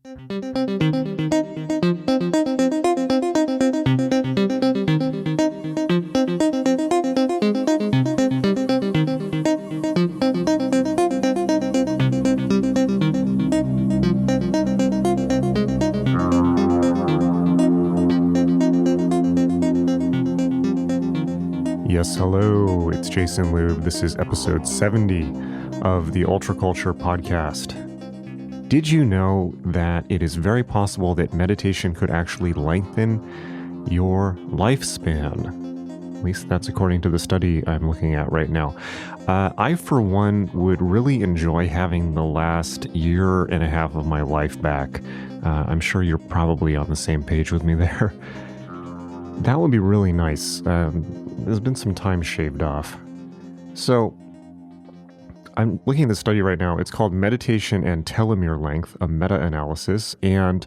Yes, hello, it's Jason Louv. This is episode 70 of the Ultraculture Podcast. Did you know that it is very possible that meditation could actually lengthen your lifespan? At least that's according to the study I'm looking at right now. I, for one, would really enjoy having the last year and a half of my life back. I'm sure you're probably on the same page with me there. That would be really nice. There's been some time shaved off. So, I'm looking at this study right now. It's called Meditation and Telomere Length, a meta-analysis. And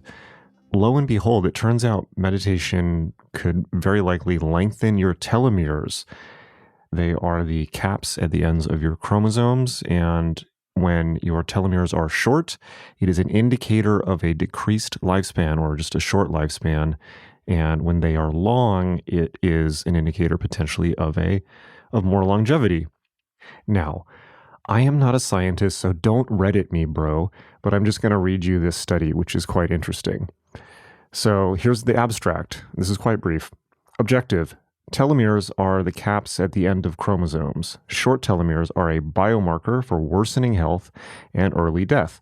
lo and behold, it turns out meditation could very likely lengthen your telomeres. They are the caps at the ends of your chromosomes. And when your telomeres are short, it is an indicator of a decreased lifespan or just a short lifespan. And when they are long, it is an indicator potentially of more longevity. Now, I am not a scientist, so don't Reddit me, bro, but I'm just going to read you this study, which is quite interesting. So here's the abstract. This is quite brief. Objective. Telomeres are the caps at the end of chromosomes. Short telomeres are a biomarker for worsening health and early death.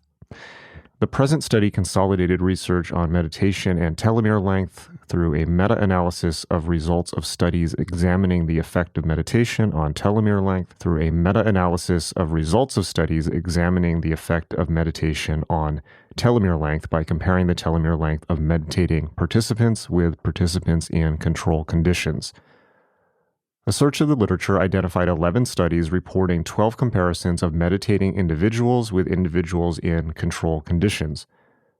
The present study consolidated research on meditation and telomere length through a meta-analysis of results of studies examining the effect of meditation on telomere length through a meta-analysis of results of studies examining the effect of meditation on telomere length by comparing the telomere length of meditating participants with participants in control conditions. A search of the literature identified 11 studies reporting 12 comparisons of meditating individuals with individuals in control conditions.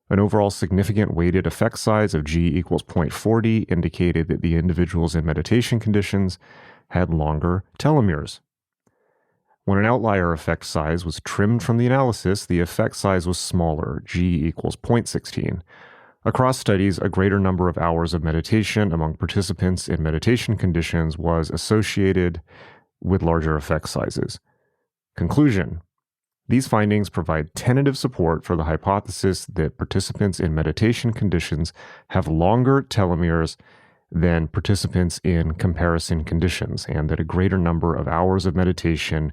An overall significant weighted effect size of G equals 0.40 indicated that the individuals in meditation conditions had longer telomeres. When an outlier effect size was trimmed from the analysis, the effect size was smaller, G equals 0.16. Across studies, a greater number of hours of meditation among participants in meditation conditions was associated with larger effect sizes. Conclusion. These findings provide tentative support for the hypothesis that participants in meditation conditions have longer telomeres than participants in comparison conditions, and that a greater number of hours of meditation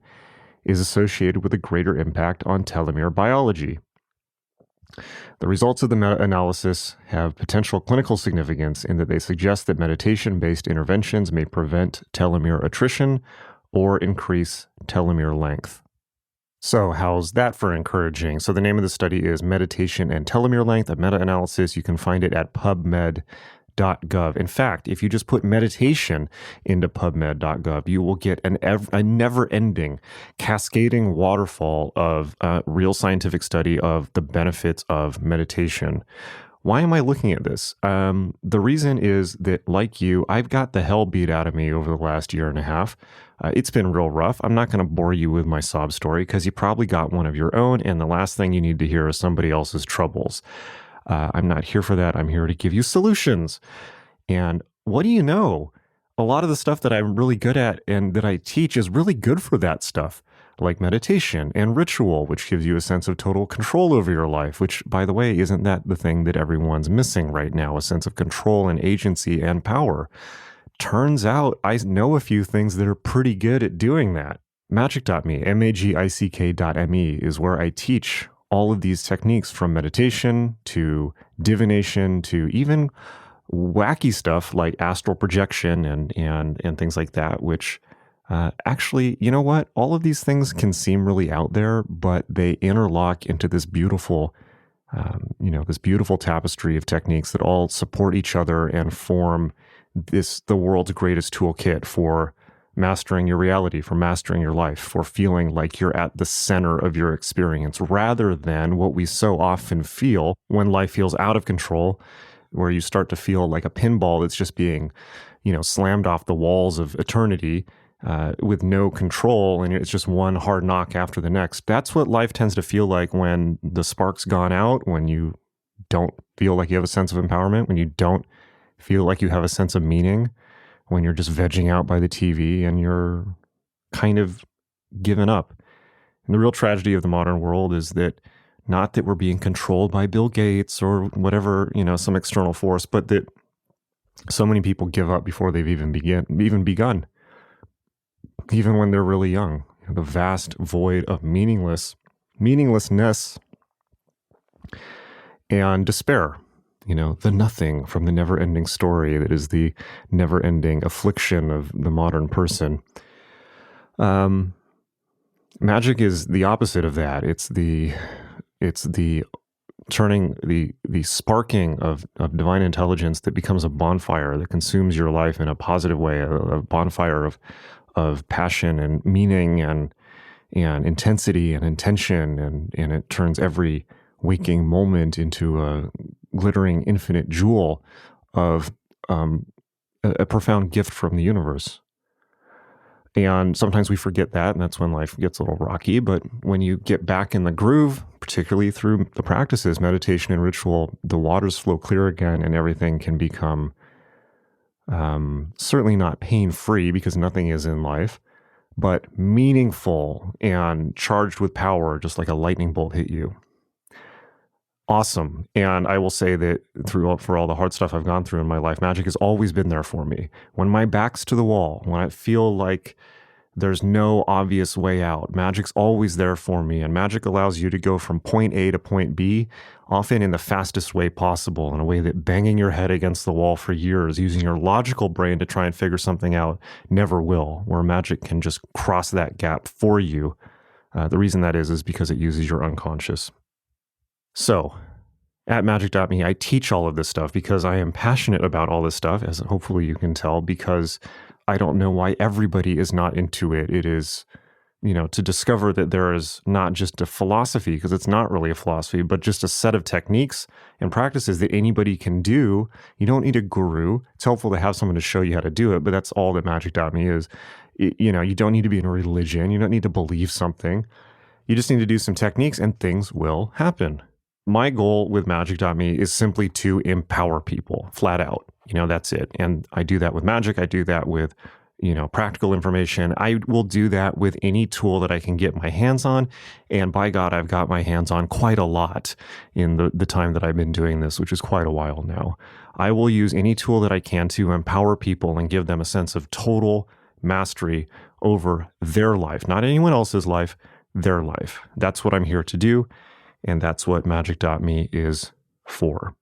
is associated with a greater impact on telomere biology. The results of the meta-analysis have potential clinical significance in that they suggest that meditation-based interventions may prevent telomere attrition or increase telomere length. So how's that for encouraging? So the name of the study is Meditation and Telomere Length, a meta-analysis. You can find it at PubMed.gov. In fact, if you just put meditation into PubMed.gov, you will get a never-ending, cascading waterfall of real scientific study of the benefits of meditation. Why am I looking at this? The reason is that, like you, I've got the hell beat out of me over the last year and a half. It's been real rough. I'm not going to bore you with my sob story because you probably got one of your own, and the last thing you need to hear is somebody else's troubles. I'm not here for that. I'm here to give you solutions. And what do you know? A lot of the stuff that I'm really good at and that I teach is really good for that stuff, like meditation and ritual, which gives you a sense of total control over your life, which, by the way, isn't that the thing that everyone's missing right now, a sense of control and agency and power? Turns out I know a few things that are pretty good at doing that. Magic.me, magick.me is where I teach all of these techniques, from meditation to divination to even wacky stuff like astral projection and things like that, which actually, you know what? All of these things can seem really out there, but they interlock into this beautiful, this beautiful tapestry of techniques that all support each other and form the world's greatest toolkit for mastering your reality, for mastering your life, for feeling like you're at the center of your experience, rather than what we so often feel when life feels out of control, where you start to feel like a pinball that's just being, slammed off the walls of eternity with no control, and it's just one hard knock after the next. That's what life tends to feel like when the spark's gone out, when you don't feel like you have a sense of empowerment, when you don't feel like you have a sense of meaning, when you're just vegging out by the TV and you're kind of given up. And the real tragedy of the modern world is that not that we're being controlled by Bill Gates or whatever, some external force, but that so many people give up before they've even begun, even when they're really young. The vast void of meaninglessness and despair, the nothing from the never-ending story that is the never-ending affliction of the modern person. Magic is the opposite of that. It's the turning the sparking of divine intelligence that becomes a bonfire that consumes your life in a positive way, a bonfire of passion and meaning and intensity and intention, and it turns every waking moment into a glittering infinite jewel of a profound gift from the universe. And sometimes we forget that, and that's when life gets a little rocky. But when you get back in the groove, particularly through the practices, meditation and ritual, the waters flow clear again, and everything can become certainly not pain-free, because nothing is in life, but meaningful and charged with power, just like a lightning bolt hit you. Awesome. And I will say that for all the hard stuff I've gone through in my life, magic has always been there for me. When my back's to the wall, when I feel like there's no obvious way out, magic's always there for me. And magic allows you to go from point A to point B, often in the fastest way possible, in a way that banging your head against the wall for years, using your logical brain to try and figure something out, never will, where magic can just cross that gap for you. The reason that is because it uses your unconscious. So, at magic.me, I teach all of this stuff because I am passionate about all this stuff, as hopefully you can tell, because I don't know why everybody is not into it. It is, to discover that there is not just a philosophy, because it's not really a philosophy, but just a set of techniques and practices that anybody can do. You don't need a guru. It's helpful to have someone to show you how to do it, but that's all that magic.me is. You don't need to be in a religion. You don't need to believe something. You just need to do some techniques and things will happen. My goal with magic.me is simply to empower people, flat out. That's it. And I do that with magic. I do that with, practical information. I will do that with any tool that I can get my hands on. And by God, I've got my hands on quite a lot in the time that I've been doing this, which is quite a while now. I will use any tool that I can to empower people and give them a sense of total mastery over their life, not anyone else's life, their life. That's what I'm here to do. And that's what magic.me is for.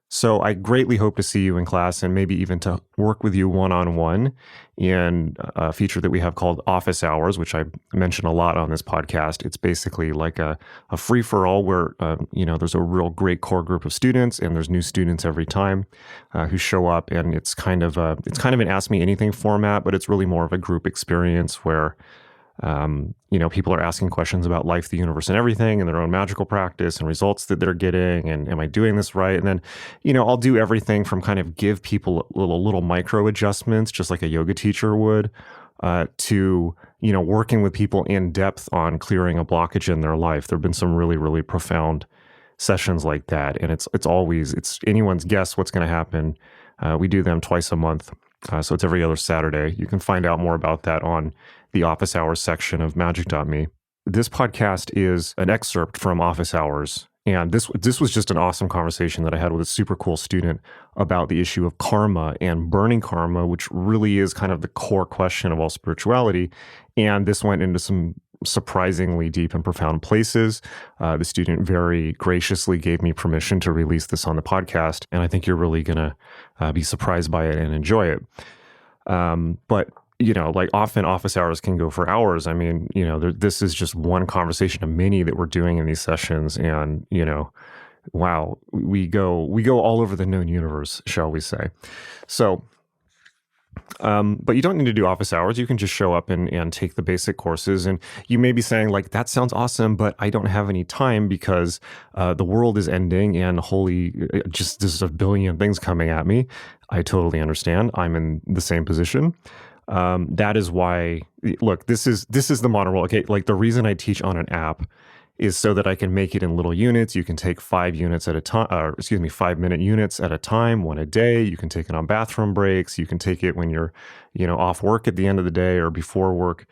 So I greatly hope to see you in class, and maybe even to work with you one-on-one in a feature that we have called Office Hours, which I mention a lot on this podcast. It's basically like a free-for-all where, there's a real great core group of students, and there's new students every time who show up. And it's kind of an Ask Me Anything format, but it's really more of a group experience where people are asking questions about life, the universe, and everything, and their own magical practice and results that they're getting. And am I doing this right? And then, I'll do everything from kind of give people little micro adjustments, just like a yoga teacher would, to, working with people in depth on clearing a blockage in their life. There've been some really, really profound sessions like that. And it's anyone's guess what's going to happen. We do them twice a month. So it's every other Saturday. You can find out more about that on the Office Hours section of magic.me. This podcast is an excerpt from Office Hours. And this was just an awesome conversation that I had with a super cool student about the issue of karma and burning karma, which really is kind of the core question of all spirituality. And this went into some surprisingly deep and profound places. The student very graciously gave me permission to release this on the podcast, and I think you're really going to be surprised by it and enjoy it. But often Office Hours can go for hours. I mean, this is just one conversation of many that we're doing in these sessions, and wow, we go all over the known universe, shall we say? So. But you don't need to do Office Hours. You can just show up and take the basic courses. And you may be saying, that sounds awesome, but I don't have any time because the world is ending and there's a billion things coming at me. I totally understand. I'm in the same position. That is why, look, this is the modern world. Okay, the reason I teach on an app is so that I can make it in little units. You can take 5 units at a time, 5-minute units at a time, one a day. You can take it on bathroom breaks. You can take it when you're, off work at the end of the day or before work.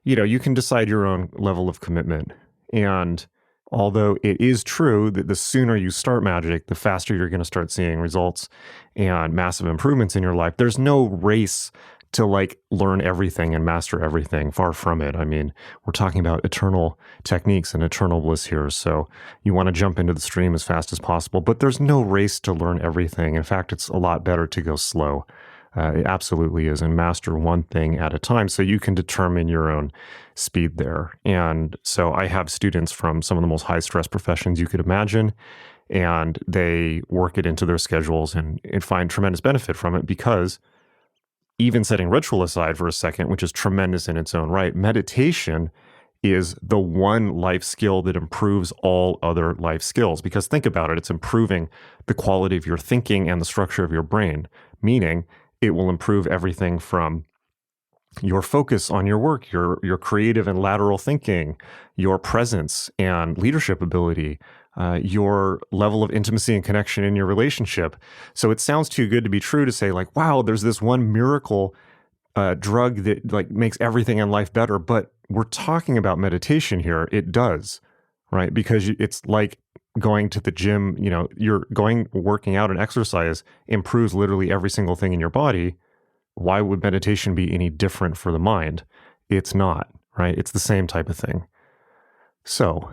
You can decide your own level of commitment. And although it is true that the sooner you start magic, the faster you're going to start seeing results and massive improvements in your life, there's no race to learn everything and master everything. Far from it. I mean, we're talking about eternal techniques and eternal bliss here. So you want to jump into the stream as fast as possible, but there's no race to learn everything. In fact, it's a lot better to go slow. It absolutely is, and master one thing at a time so you can determine your own speed there. And so I have students from some of the most high stress professions you could imagine, and they work it into their schedules and find tremendous benefit from it, because even setting ritual aside for a second, which is tremendous in its own right, meditation is the one life skill that improves all other life skills. Because think about it, it's improving the quality of your thinking and the structure of your brain, meaning it will improve everything from your focus on your work, your creative and lateral thinking, your presence and leadership ability, your level of intimacy and connection in your relationship. So it sounds too good to be true to say wow, there's this one miracle drug that makes everything in life better. But we're talking about meditation here. It does, right? Because it's like going to the gym, working out and exercise improves literally every single thing in your body. Why would meditation be any different for the mind? It's not, right? It's the same type of thing. So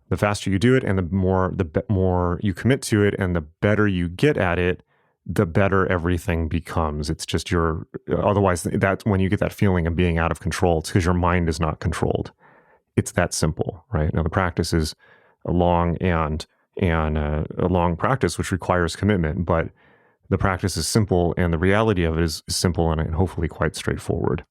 the faster you do it and the more you commit to it and the better you get at it, the better everything becomes. It's just otherwise that's when you get that feeling of being out of control. It's because your mind is not controlled. It's that simple, right? Now the practice is a long practice, which requires commitment, but the practice is simple, and the reality of it is simple and hopefully quite straightforward.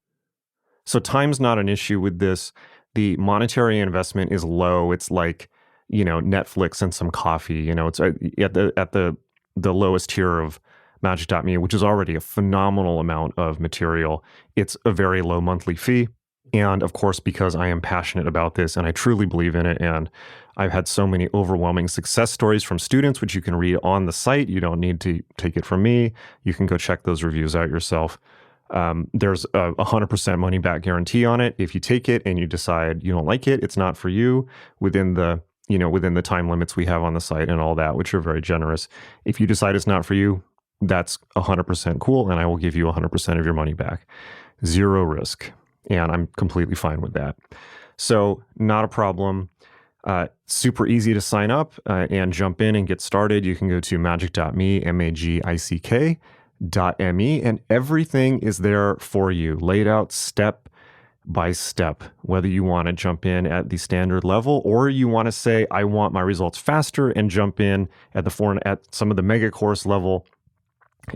So time's not an issue with this. The monetary investment is low. It's like, Netflix and some coffee. It's at the lowest tier of magic.me, which is already a phenomenal amount of material. It's a very low monthly fee. And of course, because I am passionate about this and I truly believe in it, and I've had so many overwhelming success stories from students, which you can read on the site. You don't need to take it from me. You can go check those reviews out yourself. There's a 100% money back guarantee on it. If you take it and you decide you don't like it, it's not for you within the time limits we have on the site and all that, which are very generous. If you decide it's not for you, that's 100% cool, and I will give you 100% of your money back. Zero risk. And I'm completely fine with that. So not a problem. Super easy to sign up and jump in and get started. You can go to magic.me, magick.me, and everything is there for you, laid out step by step, whether you want to jump in at the standard level or you want to say, I want my results faster and jump in at some of the mega course level,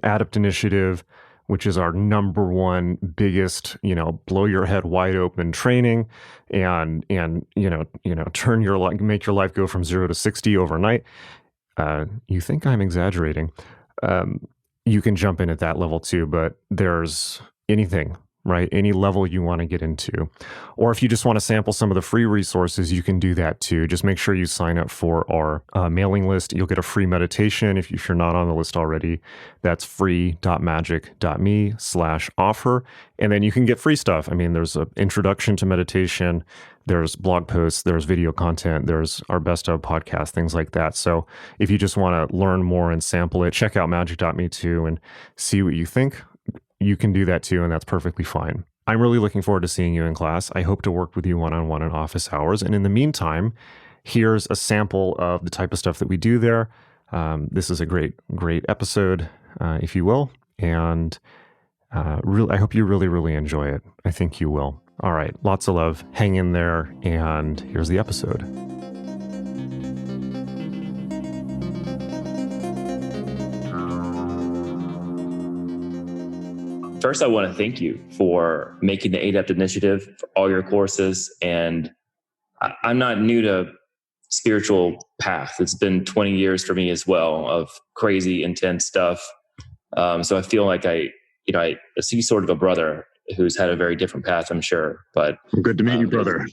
Adept Initiative, which is our number one biggest, blow your head wide open training and make your life go from 0 to 60 overnight. You think I'm exaggerating. You can jump in at that level too, but there's anything, right? Any level you want to get into. Or if you just want to sample some of the free resources, you can do that too. Just make sure you sign up for our mailing list. You'll get a free meditation if you're not on the list already. That's free.magic.me/offer. And then you can get free stuff. I mean, there's an introduction to meditation, there's blog posts, there's video content, there's our best of podcast, things like that. So if you just want to learn more and sample it, check out magic.me too and see what you think. You can do that too, and that's perfectly fine. I'm really looking forward to seeing you in class. I hope to work with you one-on-one in office hours. And in the meantime, here's a sample of the type of stuff that we do there. This is a great episode, if you will. And I hope you really, really enjoy it. I think you will. All right. Lots of love. Hang in there. And here's the episode. First, I want to thank you for making the Adept Initiative, for all your courses. And I'm not new to spiritual path. It's been 20 years for me as well of crazy, intense stuff. So I feel like I see sort of a brother who's had a very different path, I'm sure. But good to meet you, brother.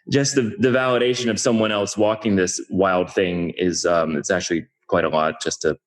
just the validation of someone else walking this wild thing is it's actually quite a lot just to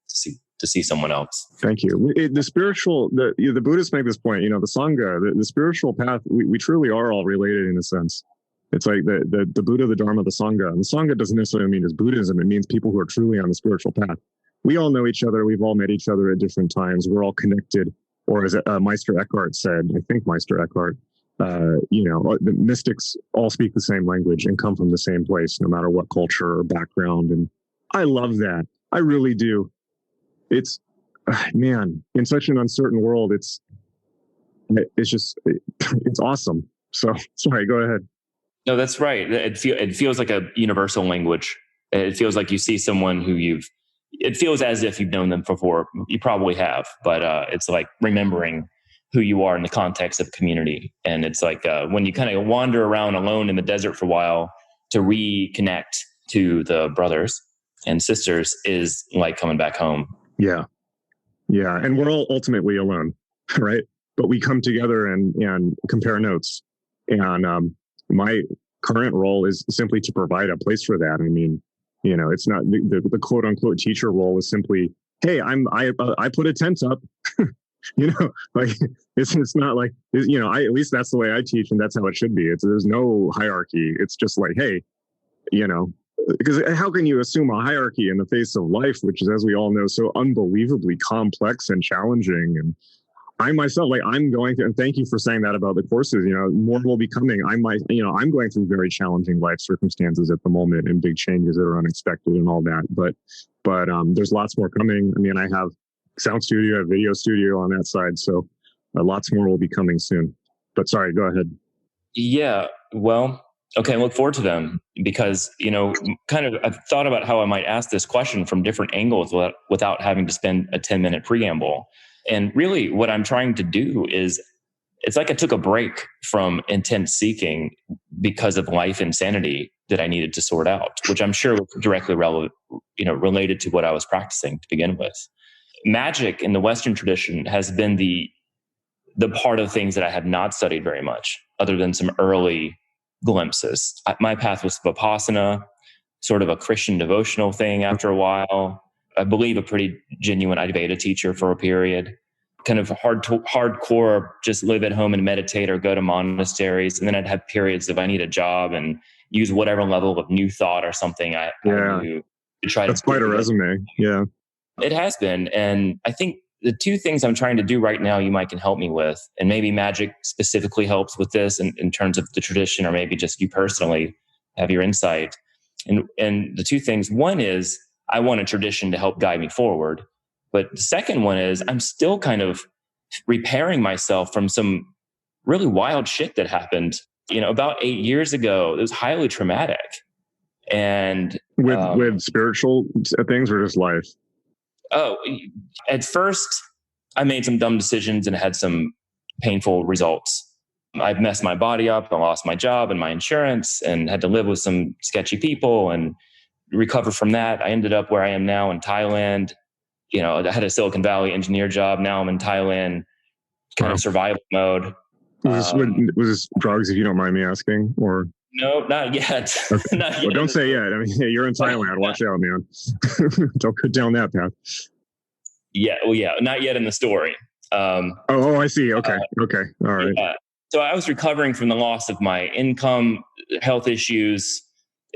see someone else. Thank you. The spiritual, the Buddhists make this point, the Sangha, the spiritual path, we truly are all related in a sense. It's like the Buddha, the Dharma, the Sangha. And the Sangha doesn't necessarily mean it's Buddhism. It means people who are truly on the spiritual path. We all know each other. We've all met each other at different times. We're all connected. Or as Meister Eckhart said, I think Meister Eckhart, the mystics all speak the same language and come from the same place, no matter what culture or background. And I love that. I really do. It's, man, in such an uncertain world, it's awesome. So sorry, go ahead. No, that's right. It feels like a universal language. It feels like you see someone who it feels as if you've known them before. You probably have, but it's like remembering who you are in the context of community. And it's like when you kind of wander around alone in the desert for a while, to reconnect to the brothers and sisters is like coming back home. Yeah. Yeah. And we're all ultimately alone, right? But we come together and compare notes. And my current role is simply to provide a place for that. I mean, it's not the quote unquote teacher role is simply, hey, I put a tent up, like it's not like, at least that's the way I teach. And that's how it should be. There's no hierarchy. It's just like, hey, because how can you assume a hierarchy in the face of life, which is, as we all know, so unbelievably complex and challenging. And I myself, I'm going to, and thank you for saying that about the courses, more will be coming. I'm going through very challenging life circumstances at the moment and big changes that are unexpected and all that. But there's lots more coming. I mean, I have sound studio, I have video studio on that side. So lots more will be coming soon. But sorry, go ahead. Yeah, well, okay. I look forward to them because, I've thought about how I might ask this question from different angles without having to spend a 10-minute preamble. And really what I'm trying to do is, it's like I took a break from intense seeking because of life insanity that I needed to sort out, which I'm sure was directly relevant, related to what I was practicing to begin with. Magic in the Western tradition has been the part of things that I have not studied very much, other than some early glimpses. My path was Vipassana, sort of a Christian devotional thing after a while. I believe a pretty genuine Advaita teacher for a period, kind of hardcore, just live at home and meditate or go to monasteries. And then I'd have periods of I need a job and use whatever level of new thought or something I knew to try That's to. That's quite a resume. Yeah. It has been. And I think the two things I'm trying to do right now, you can help me with, and maybe magic specifically helps with this in terms of the tradition, or maybe just you personally have your insight. And the two things, one is, I want a tradition to help guide me forward. But the second one is I'm still kind of repairing myself from some really wild shit that happened, about 8 years ago. It was highly traumatic. And with spiritual things or just life? Oh, at first I made some dumb decisions and had some painful results. I've messed my body up. I lost my job and my insurance and had to live with some sketchy people and recover from that. I ended up where I am now in Thailand. I had a Silicon Valley engineer job. Now I'm in Thailand, kind of survival mode. Was this drugs, if you don't mind me asking, or? No, not yet. Okay. Not yet. Well, don't say yet. I mean, you're in Thailand. Watch out, man. Don't go down that path. Yeah. Well, yeah. Not yet in the story. I see. Okay. Okay. All right. Yeah. So I was recovering from the loss of my income, health issues,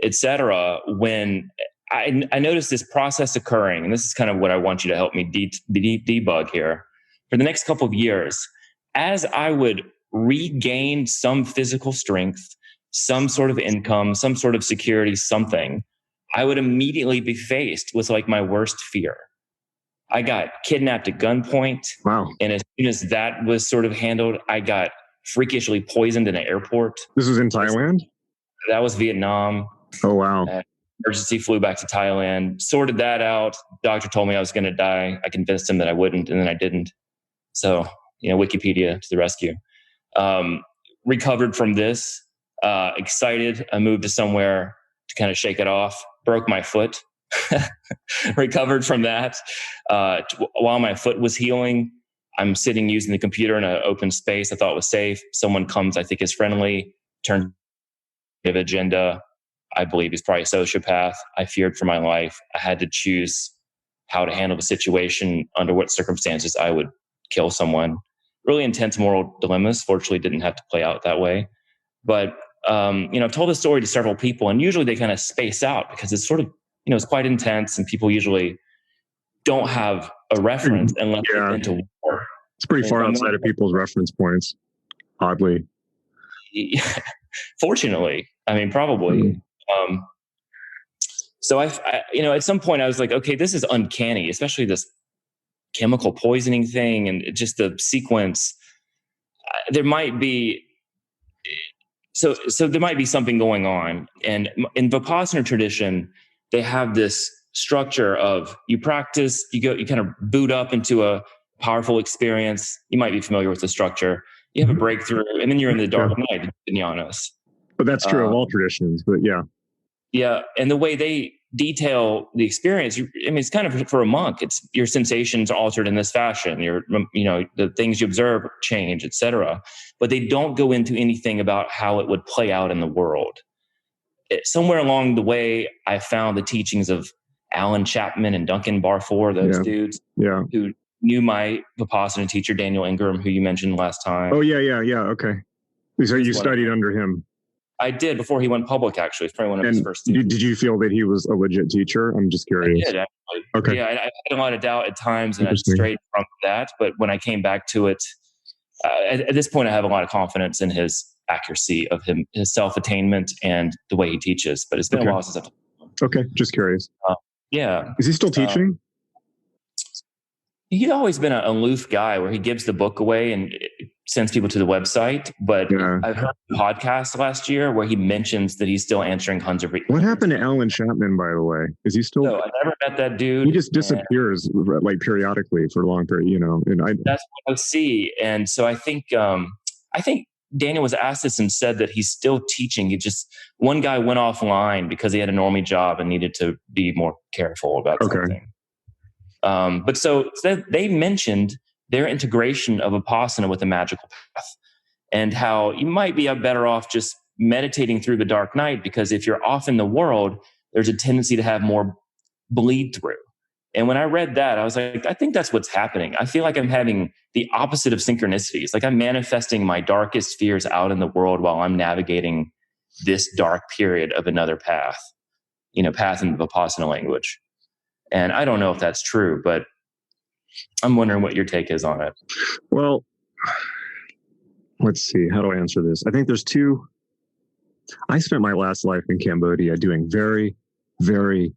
etc. when I noticed this process occurring, and this is kind of what I want you to help me debug here. For the next couple of years, as I would regain some physical strength, some sort of income, some sort of security, something, I would immediately be faced with my worst fear. I got kidnapped at gunpoint. Wow. And as soon as that was sort of handled, I got freakishly poisoned in an airport. This was in Thailand? That was Vietnam. Oh, wow. Emergency flew back to Thailand, sorted that out. Doctor told me I was going to die. I convinced him that I wouldn't, and then I didn't. So, Wikipedia to the rescue. Recovered from this, excited. I moved to somewhere to kind of shake it off. Broke my foot. Recovered from that. While my foot was healing, I'm sitting using the computer in an open space I thought was safe. Someone comes, I think is friendly, turns agenda. I believe he's probably a sociopath. I feared for my life. I had to choose how to handle the situation, under what circumstances I would kill someone. Really intense moral dilemmas. Fortunately, didn't have to play out that way. But, I've told this story to several people, and usually they kind of space out because it's sort of, it's quite intense, and people usually don't have a reference unless it's into war. It's pretty far outside of people's reference points, oddly. Fortunately, probably. So I, at some point I was like, okay, this is uncanny, especially this chemical poisoning thing and just the sequence. There might be, so there might be something going on. And in Vipassana tradition, they have this structure of you practice, you kind of boot up into a powerful experience. You might be familiar with the structure. You have a breakthrough, and then you're in the dark night, jnanas. But that's true of all traditions, but yeah. Yeah. And the way they detail the experience, it's kind of for a monk, it's your sensations are altered in this fashion. The things you observe change, etc. But they don't go into anything about how it would play out in the world. Somewhere along the way, I found the teachings of Alan Chapman and Duncan Barfour, those dudes who knew my Vipassana teacher, Daniel Ingram, who you mentioned last time. Oh, yeah. Okay. So you studied under him. I did before he went public, actually. It's probably one of his first students. Did you feel that he was a legit teacher? I'm just curious. I did, actually. Okay. Yeah, I had a lot of doubt at times, and I strayed from that. But when I came back to it, at this point, I have a lot of confidence in his accuracy of his self-attainment and the way he teaches. But it's been a while since I've... Okay, just curious. Yeah. Is he still teaching? He's always been an aloof guy where he gives the book away and sends people to the website. But I've heard a podcast last year where he mentions that he's still answering tons of... What happened to Alan Chapman, by the way? Is he still... No, I never met that dude. He just disappears periodically for a long period, and that's what I see. And so I think Daniel was asked this and said that he's still teaching. One guy went offline because he had a normie job and needed to be more careful about something. But so they mentioned their integration of Vipassana with the magical path, and how you might be better off just meditating through the dark night, because if you're off in the world, there's a tendency to have more bleed through. And when I read that, I was like, I think that's what's happening. I feel like I'm having the opposite of synchronicities. Like I'm manifesting my darkest fears out in the world while I'm navigating this dark period of another path, path in the Vipassana language. And I don't know if that's true, but I'm wondering what your take is on it. Well, let's see. How do I answer this? I think there's two. I spent my last life in Cambodia doing very, very,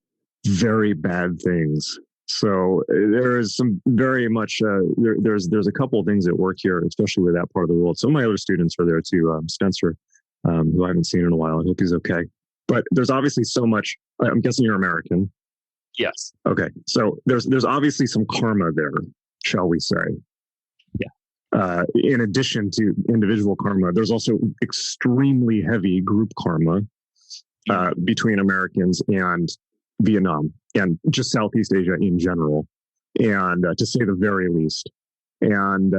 very bad things. So there is some very much, there's a couple of things at work here, especially with that part of the world. Some of my other students are there too. Spencer, who I haven't seen in a while. I hope he's okay. But there's obviously so much. I'm guessing you're American. Yes. Okay. So there's obviously some karma there, shall we say. Yeah. In addition to individual karma, there's also extremely heavy group karma between Americans and Vietnam and just Southeast Asia in general, and to say the very least. And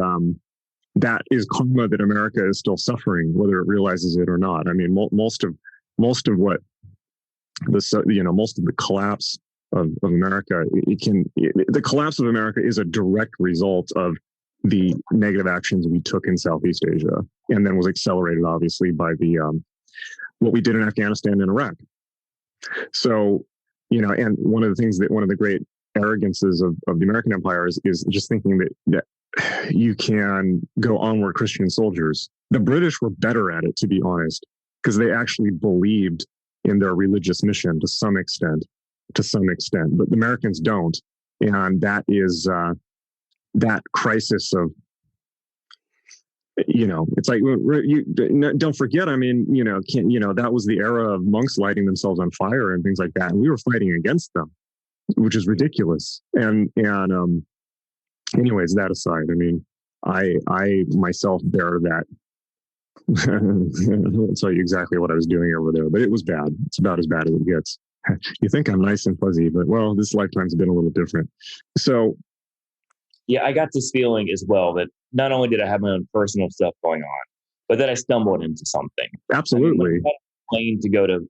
that is karma that America is still suffering, whether it realizes it or not. I mean, most of what most of the collapse of America, the collapse of America is a direct result of the negative actions we took in Southeast Asia, and then was accelerated, obviously, by the what we did in Afghanistan and Iraq. So, and one of the great arrogances of the American empire is just thinking that you can go onward Christian soldiers. The British were better at it, to be honest, because they actually believed in their religious mission to some extent, but the Americans don't. And that is that crisis of, it's like, don't forget, that was the era of monks lighting themselves on fire and things like that. And we were fighting against them, which is ridiculous. And anyways, that aside, I myself bear that. I won't tell you exactly what I was doing over there, but it was bad. It's about as bad as it gets. You think I'm nice and fuzzy, but well, this lifetime's been a little different. So, yeah, I got this feeling as well that not only did I have my own personal stuff going on, but that I stumbled into something. Absolutely. plane to go to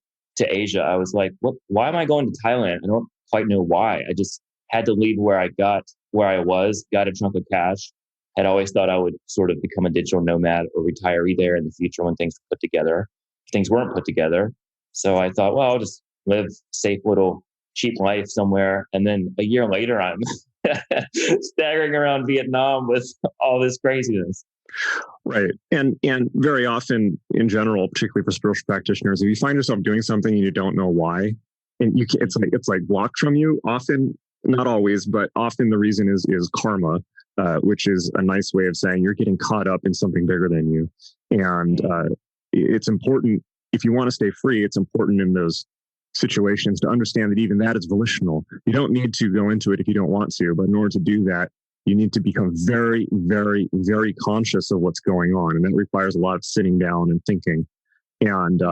Asia, I was like, what? Why am I going to Thailand? I don't quite know why. I just had to leave where I was, got a chunk of cash. Had always thought I would sort of become a digital nomad or retiree there in the future when things were put together. Things weren't put together. So I thought, well, I'll just live safe little cheap life somewhere. And then a year later, I'm staggering around Vietnam with all this craziness. Right. And very often in general, particularly for spiritual practitioners, if you find yourself doing something and you don't know why, and it's like blocked from you, often, not always, but often the reason is karma, which is a nice way of saying you're getting caught up in something bigger than you. And it's important, if you want to stay free, it's important in those situations to understand that even that is volitional. You don't need to go into it if you don't want to, but in order to do that, you need to become very, very, very conscious of what's going on. And that requires a lot of sitting down and thinking and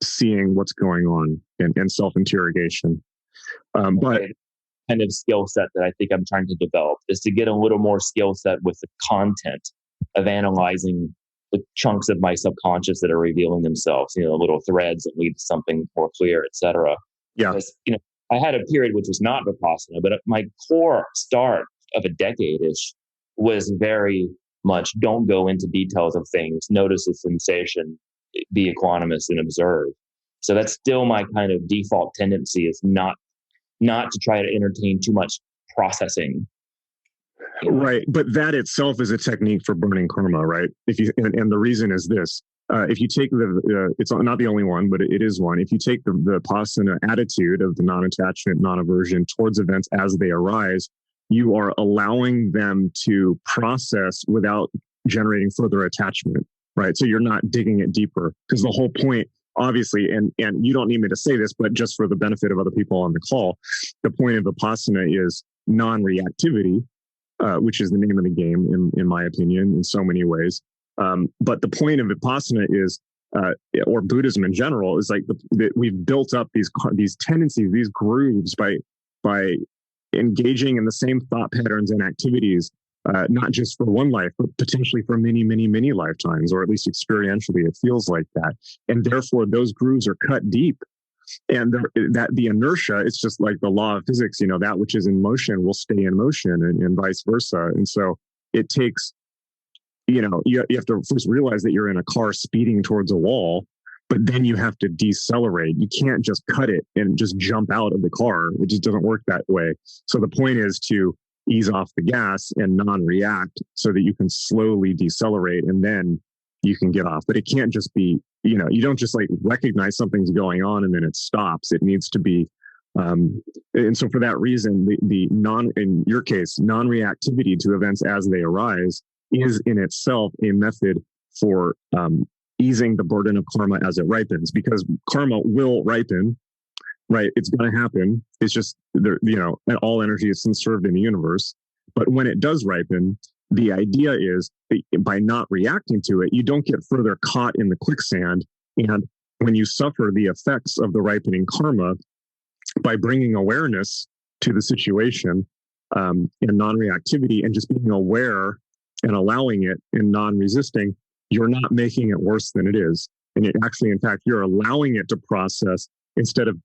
seeing what's going on and self-interrogation. But kind of skill set that I think I'm trying to develop is to get a little more skill set with the content of analyzing the chunks of my subconscious that are revealing themselves, little threads that lead to something more clear, et cetera. Yeah. Because, I had a period which was not Vipassana, but my core start of a decade-ish was very much don't go into details of things, notice the sensation, be equanimous and observe. So that's still my kind of default tendency, is not to try to entertain too much processing. Right. But that itself is a technique for burning karma, right? And the reason is this. If you take it's not the only one, but it is one. If you take the Vipassana attitude of the non-attachment, non-aversion towards events as they arise, you are allowing them to process without generating further attachment, right? So you're not digging it deeper, because the whole point, obviously, and you don't need me to say this, but just for the benefit of other people on the call, the point of Vipassana is non-reactivity, which is the name of the game, in my opinion, in so many ways. But the point of Vipassana is, or Buddhism in general, is like we've built up these tendencies, these grooves by engaging in the same thought patterns and activities, not just for one life, but potentially for many, many, many lifetimes, or at least experientially, it feels like that. And therefore, those grooves are cut deep. And the inertia, it's just like the law of physics, that which is in motion will stay in motion, and vice versa. And so it takes, you have to first realize that you're in a car speeding towards a wall, but then you have to decelerate. You can't just cut it and just jump out of the car. It just doesn't work that way. So the point is to ease off the gas and non-react so that you can slowly decelerate, and then you can get off. But it can't just be, you don't just like recognize something's going on and then it stops. It needs to be, and so for that reason, in your case, non-reactivity to events as they arise is in itself a method for easing the burden of karma as it ripens, because karma will ripen, right? It's going to happen. It's just, all energy is conserved in the universe. But when it does ripen, the idea is that by not reacting to it, you don't get further caught in the quicksand. And when you suffer the effects of the ripening karma, by bringing awareness to the situation and non-reactivity and just being aware and allowing it and non-resisting, you're not making it worse than it is. And it actually, in fact, you're allowing it to process instead of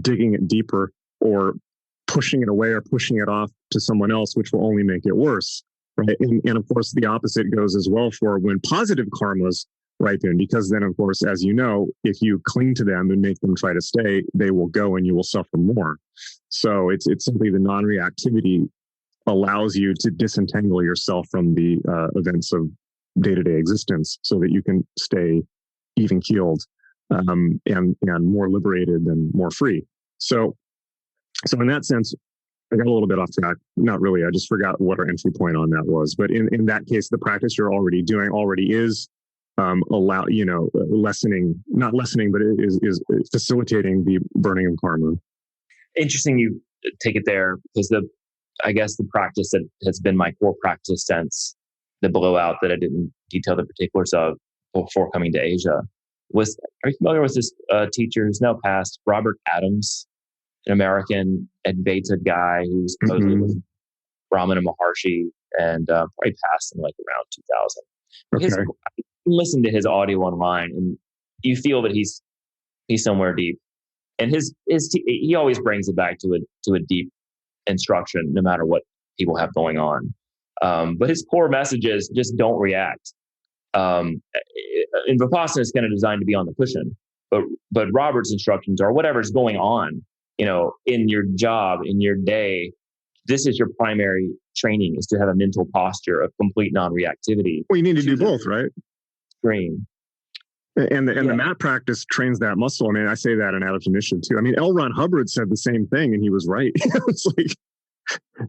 digging it deeper or pushing it away or pushing it off to someone else, which will only make it worse. Right. And of course, the opposite goes as well for when positive karmas ripen, because then, of course, as you know, if you cling to them and make them try to stay, they will go and you will suffer more. So it's simply the non-reactivity allows you to disentangle yourself from the events of day-to-day existence so that you can stay even keeled and more liberated and more free. So in that sense, I got a little bit off track. Not really. I just forgot what our entry point on that was. But in that case, the practice you're already doing is lessening, not lessening, but it is facilitating the burning of karma. Interesting you take it there, because I guess the practice that has been my core practice since the blowout that I didn't detail the particulars of before coming to Asia was, are you familiar with this teacher who's now passed, Robert Adams, an American Advaita guy who's supposedly was Brahmana Maharshi and probably passed in like around 2000. Okay. Listen to his audio online and you feel that he's He's somewhere deep. And he always brings it back to a deep instruction, no matter what people have going on. But his core message is just don't react. And Vipassana is kind of designed to be on the cushion, but Robert's instructions are whatever's going on, in your job, in your day. This is your primary training, is to have a mental posture of complete non-reactivity. Well, you need to do both, right? Extreme. And the mat practice trains that muscle. I mean, I say that in Adaptive Initiative too. I mean, L. Ron Hubbard said the same thing, and he was right. It's like,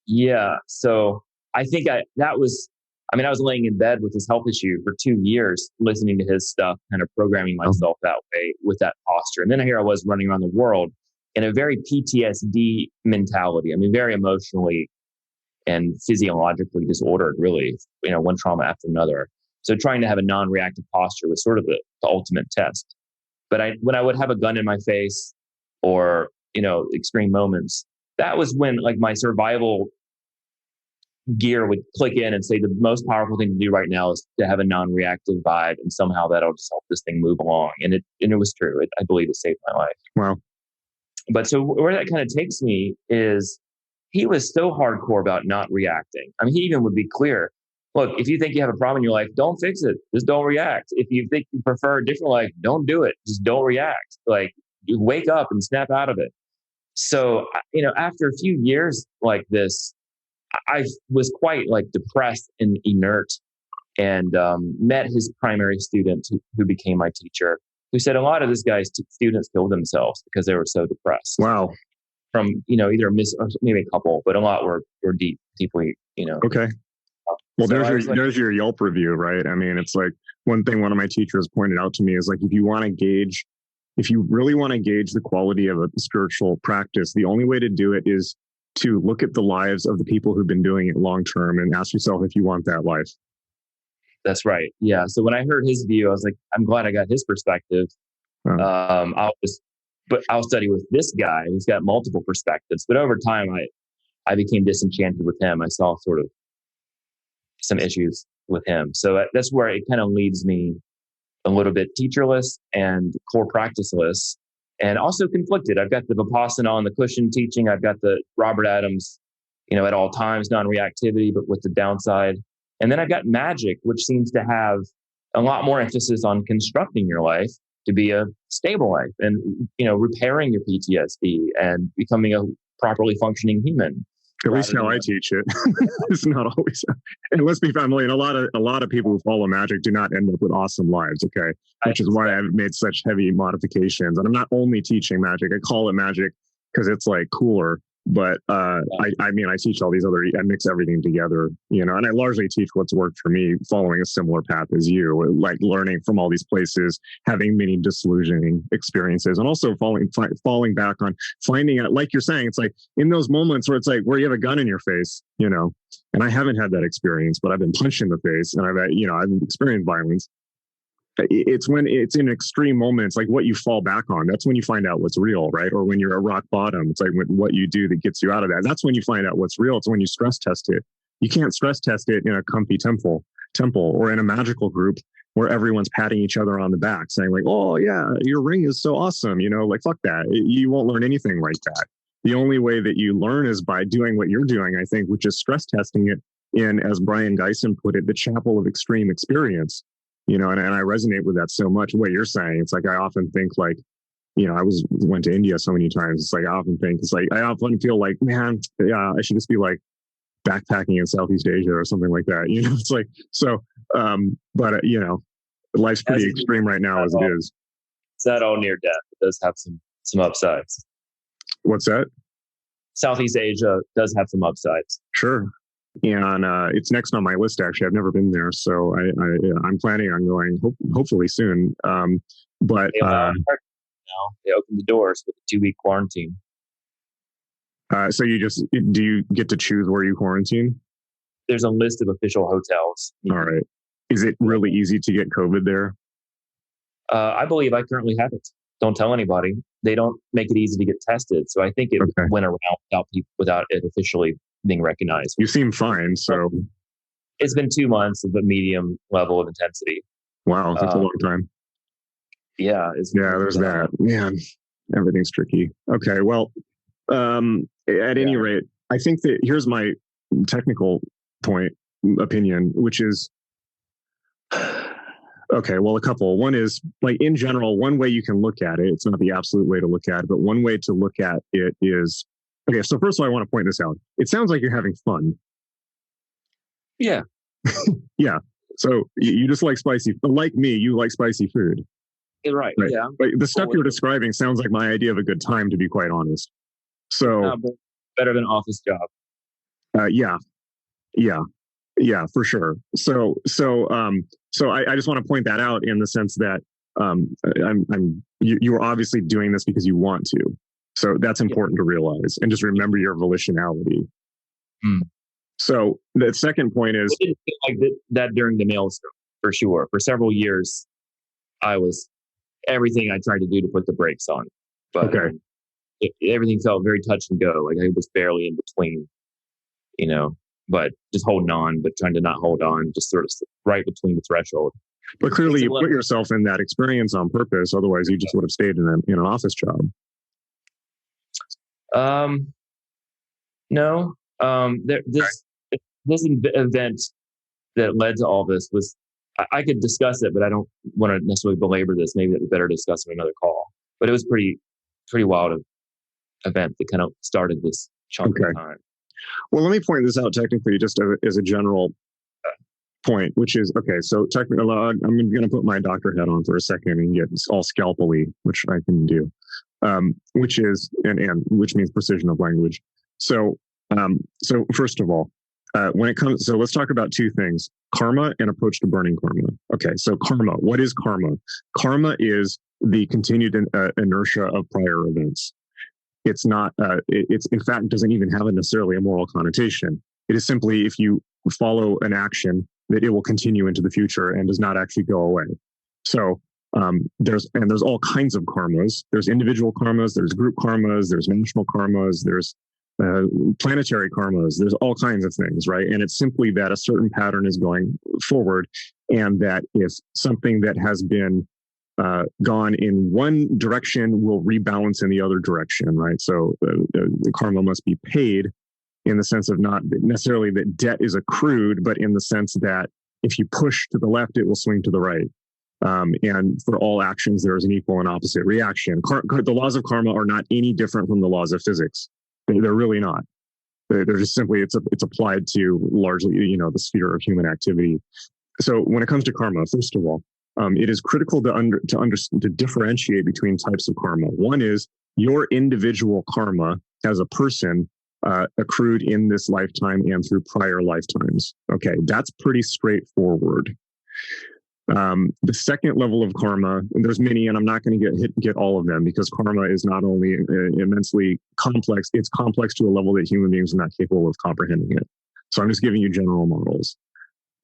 yeah. So I think I was laying in bed with this health issue for 2 years, listening to his stuff, kind of programming myself that way with that posture. And then here I was running around the world in a very PTSD mentality. I mean, very emotionally and physiologically disordered, really, one trauma after another. So trying to have a non-reactive posture was sort of the ultimate test. But when I would have a gun in my face or, extreme moments, that was when like my survival gear would click in and say the most powerful thing to do right now is to have a non-reactive vibe, and somehow that'll just help this thing move along. And it was true. I believe it saved my life. Wow. But so where that kind of takes me is he was so hardcore about not reacting. I mean, he even would be clear. Look, if you think you have a problem in your life, don't fix it. Just don't react. If you think you prefer a different life, don't do it. Just don't react. Like, you wake up and snap out of it. So, after a few years like this, I was quite like depressed and inert, and met his primary student who became my teacher, who said a lot of this guy's students killed themselves because they were so depressed. Wow. From, either or maybe a couple, but a lot were deeply, Okay. Well, so there's your Yelp review, right? I mean, it's like one thing one of my teachers pointed out to me is like, if you really want to gauge the quality of a spiritual practice, the only way to do it is to look at the lives of the people who've been doing it long term and ask yourself if you want that life. That's right. Yeah. So when I heard his view, I was like, I'm glad I got his perspective. I'll study with this guy who's got multiple perspectives. But over time, I became disenchanted with him. I saw sort of some issues with him. So that's where it kind of leaves me a little bit teacherless and core practiceless, and also conflicted. I've got the Vipassana on the cushion teaching. I've got the Robert Adams, at all times, non-reactivity, but with the downside. And then I've got magic, which seems to have a lot more emphasis on constructing your life to be a stable life and, repairing your PTSD and becoming a properly functioning human. At least how I teach it. It's not always. And let's be familiar. And a lot of people who follow magic do not end up with awesome lives. Okay, which is why I've made such heavy modifications. And I'm not only teaching magic. I call it magic because it's like cooler. But I teach all these I mix everything together, and I largely teach what's worked for me, following a similar path as you, like learning from all these places, having many disillusioning experiences, and also falling back on finding out, like you're saying, it's like in those moments where it's like where you have a gun in your face, and I haven't had that experience, but I've been punched in the face and I've experienced violence. It's when it's in extreme moments, like what you fall back on. That's when you find out what's real, right? Or when you're at rock bottom, it's like what you do that gets you out of that. That's when you find out what's real. It's when you stress test it. You can't stress test it in a comfy temple or in a magical group where everyone's patting each other on the back saying like, oh yeah, your ring is so awesome. Like fuck that. You won't learn anything like that. The only way that you learn is by doing what you're doing, I think, which is stress testing it in, as Brian Geisen put it, the chapel of extreme experience. And I resonate with that so much. What you're saying, it's like I often think like, I went to India so many times. It's like I often feel like, man, yeah, I should just be like backpacking in Southeast Asia or something like that. It's like so. But life's pretty extreme right now as it is. It's not all near death. It does have some upsides. What's that? Southeast Asia does have some upsides. Sure. And it's next on my list. Actually, I've never been there, so I'm planning on going hopefully soon. But they opened the doors with a 2-week quarantine. So do you get to choose where you quarantine? There's a list of official hotels. All right. Is it really easy to get COVID there? I believe I currently have it. Don't tell anybody. They don't make it easy to get tested, so I think it went around without it officially being recognized. You seem fine. So it's been 2 months of a medium level of intensity. Wow, that's a long time. There's that. Man, everything's tricky. Okay, well, at any rate, I think that here's my technical opinion, which is, okay, well, a couple. One is, like, in general, one way you can look at it, it's not the absolute way to look at it, but one way to look at it is, okay, so first of all, I want to point this out. It sounds like you're having fun. Yeah. Yeah. So you just like like me, you like spicy food. Right. Yeah. But the stuff you're describing sounds like my idea of a good time, to be quite honest. So better than office job. Yeah, for sure. So I just want to point that out in the sense that you are obviously doing this because you want to. So that's important to realize, and just remember your volitionality. Mm. So the second point is, I didn't feel like that during the maelstrom, for sure. For several years, I was everything I tried to do to put the brakes on, but everything felt very touch and go. Like I was barely in between, but just holding on, but trying to not hold on, just sort of right between the threshold. But clearly, you put yourself in that experience on purpose. Otherwise, you just would have stayed in an office job. No. This event that led to all this was, I could discuss it, but I don't want to necessarily belabor this. Maybe that we better discuss in another call. But it was pretty wild event that kind of started this chunk of time. Well, let me point this out technically, just as a general point, which is, okay, so technically, I'm going to put my doctor hat on for a second and get all scalpely, which I can do, which is, and which means precision of language. So first of all, when it comes, so let's talk about two things: karma and approach to burning karma. Okay, so karma. What is karma? Karma is the continued inertia of prior events. It's not. It's in fact doesn't even have necessarily a moral connotation. It is simply, if you follow an action, that it will continue into the future and does not actually go away. So there's all kinds of karmas. There's individual karmas. There's group karmas. There's national karmas. There's planetary karmas. There's all kinds of things, right? And it's simply that a certain pattern is going forward, and that if something that has been gone in one direction will rebalance in the other direction, right? So the karma must be paid, in the sense of not necessarily that debt is accrued, but in the sense that if you push to the left, it will swing to the right. And for all actions, there is an equal and opposite reaction. The laws of karma are not any different from the laws of physics. They're really not. They're just simply, it's applied to largely, the sphere of human activity. So when it comes to karma, first of all, it is critical to differentiate between types of karma. One is your individual karma as a person accrued in this lifetime and through prior lifetimes. Okay, that's pretty straightforward. The second level of karma, and there's many, and I'm not going to get all of them, because karma is not only immensely complex, it's complex to a level that human beings are not capable of comprehending it. So I'm just giving you general models.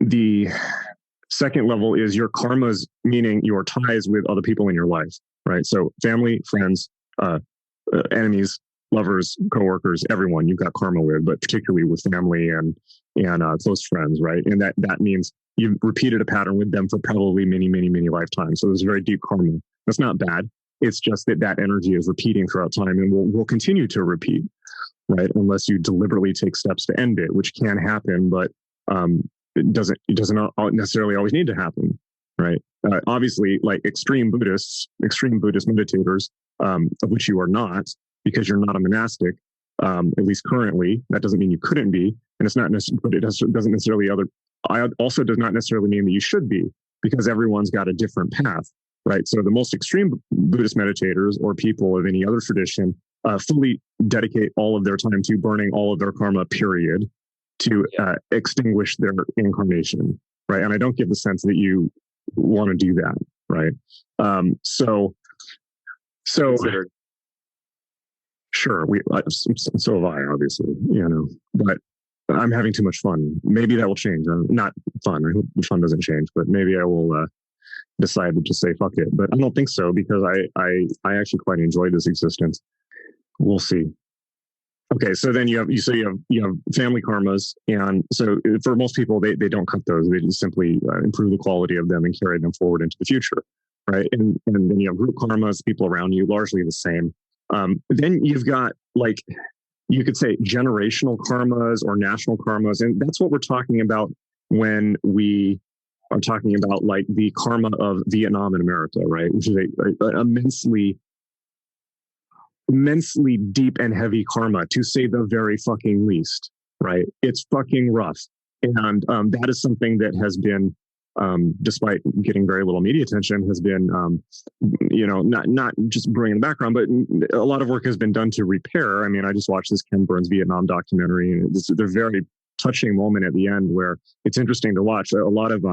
The second level is your karmas, meaning your ties with other people in your life, right? So family, friends, enemies, lovers, coworkers, everyone you've got karma with, but particularly with family and close friends, right? And that means you've repeated a pattern with them for probably many, many, many lifetimes. So there's very deep karma. That's not bad. It's just that energy is repeating throughout time, and will continue to repeat, right? Unless you deliberately take steps to end it, which can happen, but it doesn't necessarily always need to happen, right? Obviously, like extreme Buddhist meditators, of which you are not, because you're not a monastic, at least currently. That doesn't mean you couldn't be, and it's not necessarily, but it doesn't necessarily also does not necessarily mean that you should be, because everyone's got a different path, right? So the most extreme Buddhist meditators, or people of any other tradition, fully dedicate all of their time to burning all of their karma, period, to extinguish their incarnation, right? And I don't get the sense that you want to do that, right? So sure, so have I, obviously, but I'm having too much fun. Maybe that will change. Not fun. I hope the fun doesn't change, but maybe I will decide to just say fuck it. But I don't think so, because I actually quite enjoy this existence. We'll see. Okay, so then you have family karmas, and so for most people they don't cut those. They just simply improve the quality of them and carry them forward into the future, right? And then you have group karmas, people around you, largely the same. Then you've got, like, you could say generational karmas or national karmas. And that's what we're talking about when we are talking about, like, the karma of Vietnam in America, right? Which is a immensely deep and heavy karma, to say the very fucking least, right? It's fucking rough. And that is something that has been, despite getting very little media attention, has been, not just brewing in the background, but a lot of work has been done to repair. I mean, I just watched this Ken Burns Vietnam documentary, and it's a very touching moment at the end where it's interesting to watch. A lot of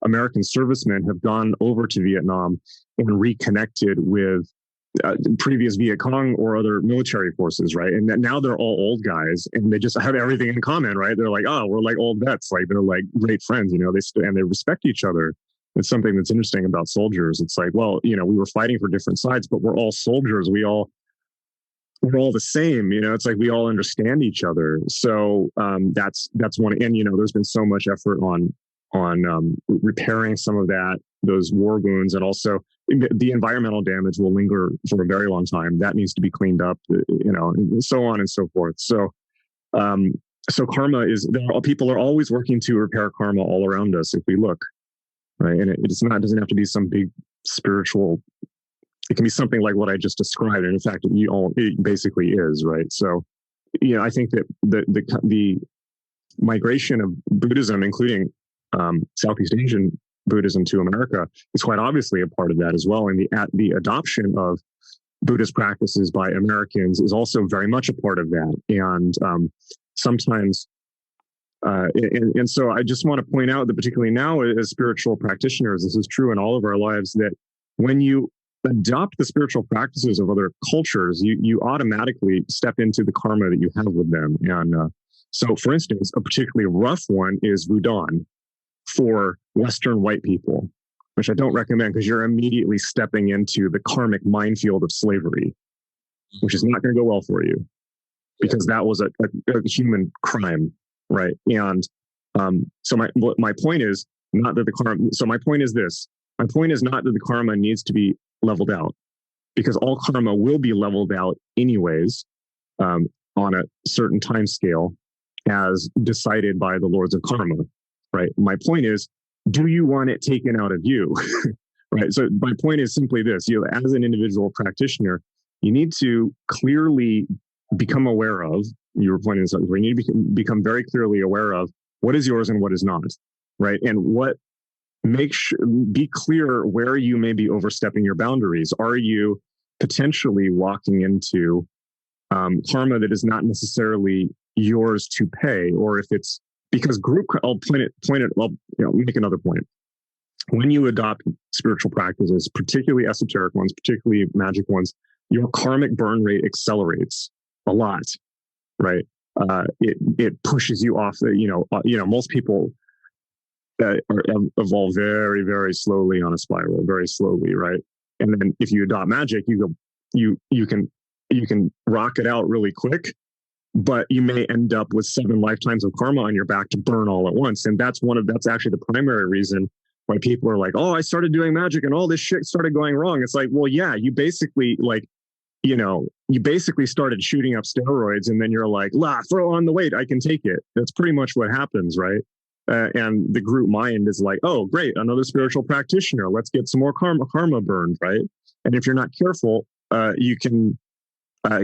American servicemen have gone over to Vietnam and reconnected with previous Viet Cong or other military forces, right? And now they're all old guys, and they just have everything in common, right? They're like, oh, we're like old vets, like they're like great friends, and they respect each other. It's something that's interesting about soldiers. It's like, well, we were fighting for different sides, but we're all soldiers. We're all the same, it's like we all understand each other. So that's one. And there's been so much effort on repairing some of those war wounds, and also the environmental damage will linger for a very long time. That needs to be cleaned up, and so on and so forth. So karma people are always working to repair karma all around us if we look, right? And it doesn't have to be some big spiritual. It can be something like what I just described, and in fact, it basically is, right? So, I think that the migration of Buddhism, including Southeast Asian Buddhism to America, is quite obviously a part of that as well. And the adoption of Buddhist practices by Americans is also very much a part of that. And sometimes, and so I just want to point out that particularly now as spiritual practitioners, this is true in all of our lives, that when you adopt the spiritual practices of other cultures, you automatically step into the karma that you have with them. And so, for instance, a particularly rough one is Wudon for Western white people, which I don't recommend, because you're immediately stepping into the karmic minefield of slavery, which is not going to go well for you, because that was a human crime, right? And so my point is not that the karma. So my point is this. My point is not that the karma needs to be leveled out, because all karma will be leveled out anyways on a certain time scale, as decided by the lords of karma. Right. My point is, do you want it taken out of you? Right. So my point is simply this: as an individual practitioner, you need to clearly become aware of. Your point is, we need to become very clearly aware of what is yours and what is not. Right. And be clear where you may be overstepping your boundaries. Are you potentially walking into karma that is not necessarily yours to pay, or if it's because I'll make another point. When you adopt spiritual practices, particularly esoteric ones, particularly magic ones, your karmic burn rate accelerates a lot, right? It pushes you off. Most people evolve very, very slowly on a spiral, very slowly, right? And then if you adopt magic, you can rock it out really quick. But you may end up with 7 lifetimes of karma on your back to burn all at once. And that's actually the primary reason why people are like, oh, I started doing magic and all this shit started going wrong. It's like, well, yeah, you basically started shooting up steroids, and then you're like, throw on the weight, I can take it. That's pretty much what happens, right? And the group mind is like, oh, great, another spiritual practitioner. Let's get some more karma burned, right? And if you're not careful, you can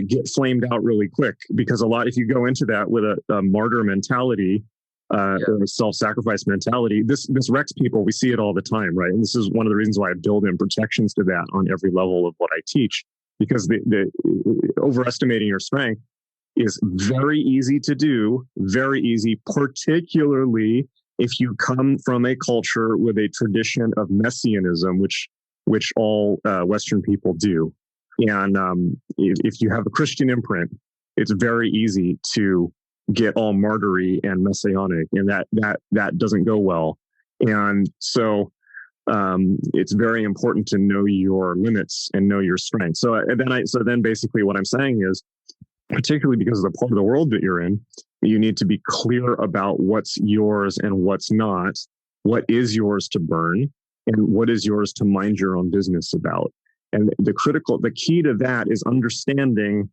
get flamed out really quick, because if you go into that with a martyr mentality or a self-sacrifice mentality, this wrecks people. We see it all the time, right? And this is one of the reasons why I build in protections to that on every level of what I teach, because the overestimating your strength is very easy to do, very easy, particularly if you come from a culture with a tradition of messianism, which all Western people do. And if you have a Christian imprint, it's very easy to get all martyry and messianic, and that doesn't go well. And so it's very important to know your limits and know your strengths. So then basically what I'm saying is, particularly because of the part of the world that you're in, you need to be clear about what's yours and what's not, what is yours to burn, and what is yours to mind your own business about. And the key to that is understanding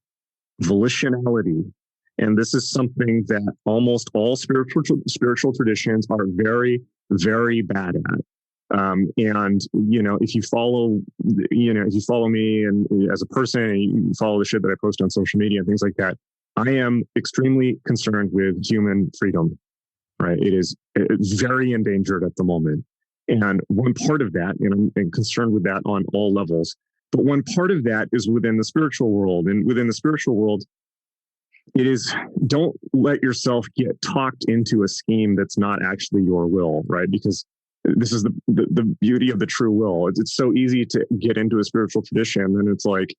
volitionality. And this is something that almost all spiritual traditions are very, very bad at. And, if you follow me and as a person, and you follow the shit that I post on social media and things like that, I am extremely concerned with human freedom, right? It's very endangered at the moment. And one part of that, and I'm concerned with that on all levels, but one part of that is within the spiritual world. And within the spiritual world, it is, don't let yourself get talked into a scheme that's not actually your will, right? Because this is the beauty of the true will. It's so easy to get into a spiritual tradition, and it's like,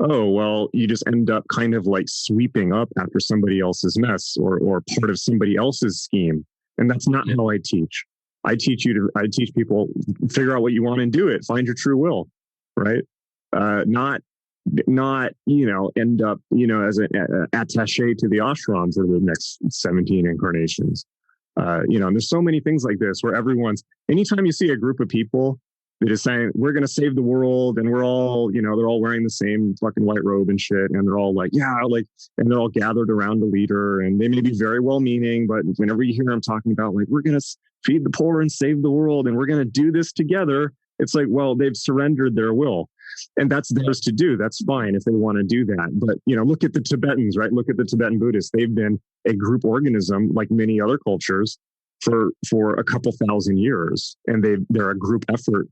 oh, well, you just end up kind of like sweeping up after somebody else's mess or part of somebody else's scheme. And that's not how I teach. I teach people, figure out what you want and do it. Find your true will, right? Not end up, as an attaché to the ashrams of the next 17 incarnations. And there's so many things like this where anytime you see a group of people that is saying, we're going to save the world, and we're all, they're all wearing the same fucking white robe and shit. And they're all like, and they're all gathered around a leader, and they may be very well meaning, but whenever you hear them talking about like, we're going to feed the poor and save the world, and we're going to do this together, it's like, well, they've surrendered their will. And that's theirs to do. That's fine if they want to do that. But, look at the Tibetans, right? Look at the Tibetan Buddhists. They've been a group organism like many other cultures for a couple thousand years. And they're a group effort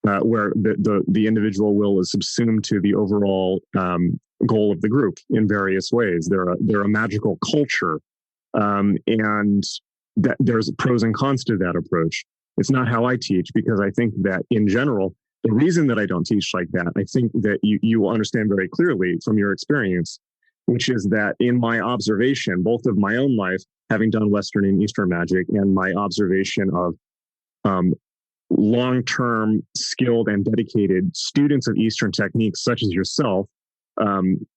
where the individual will is subsumed to the overall goal of the group in various ways. They're a magical culture. And that there's pros and cons to that approach. It's not how I teach, because I think that in general, the reason that I don't teach like that, I think that you will understand very clearly from your experience, which is that in my observation, both of my own life, having done Western and Eastern magic, and my observation of long-term skilled and dedicated students of Eastern techniques, such as yourself,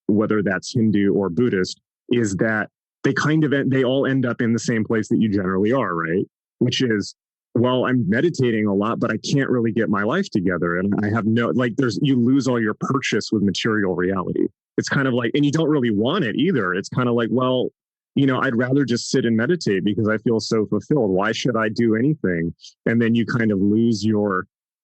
whether that's Hindu or Buddhist, is that they all end up in the same place that you generally are, right? Which is, well, I'm meditating a lot, but I can't really get my life together. And I have you lose all your purchase with material reality. It's kind of like, and you don't really want it either. It's kind of like, well, I'd rather just sit and meditate because I feel so fulfilled. Why should I do anything? And then you kind of lose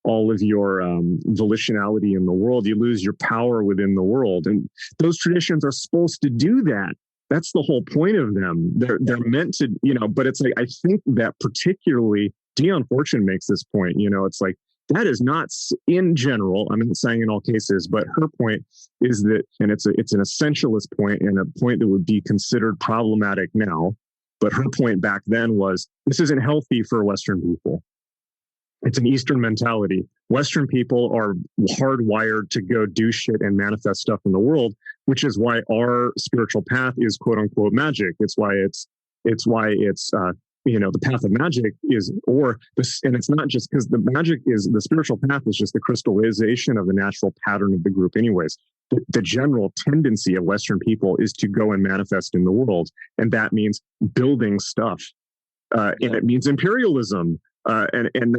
all of your volitionality in the world. You lose your power within the world. And those traditions are supposed to do that. That's the whole point of them. They're meant to, but it's like, I think that particularly Dion Fortune makes this point, it's like, that is not in general, I'm not saying in all cases, but her point is that, and it's an essentialist point and a point that would be considered problematic now. But her point back then was, this isn't healthy for Western people. It's an Eastern mentality. Western people are hardwired to go do shit and manifest stuff in the world, which is why our spiritual path is quote unquote magic. It's why it's the path of magic is, and it's not just because the spiritual path is just the crystallization of the natural pattern of the group anyways. The general tendency of Western people is to go and manifest in the world. And that means building stuff. And it means imperialism, and in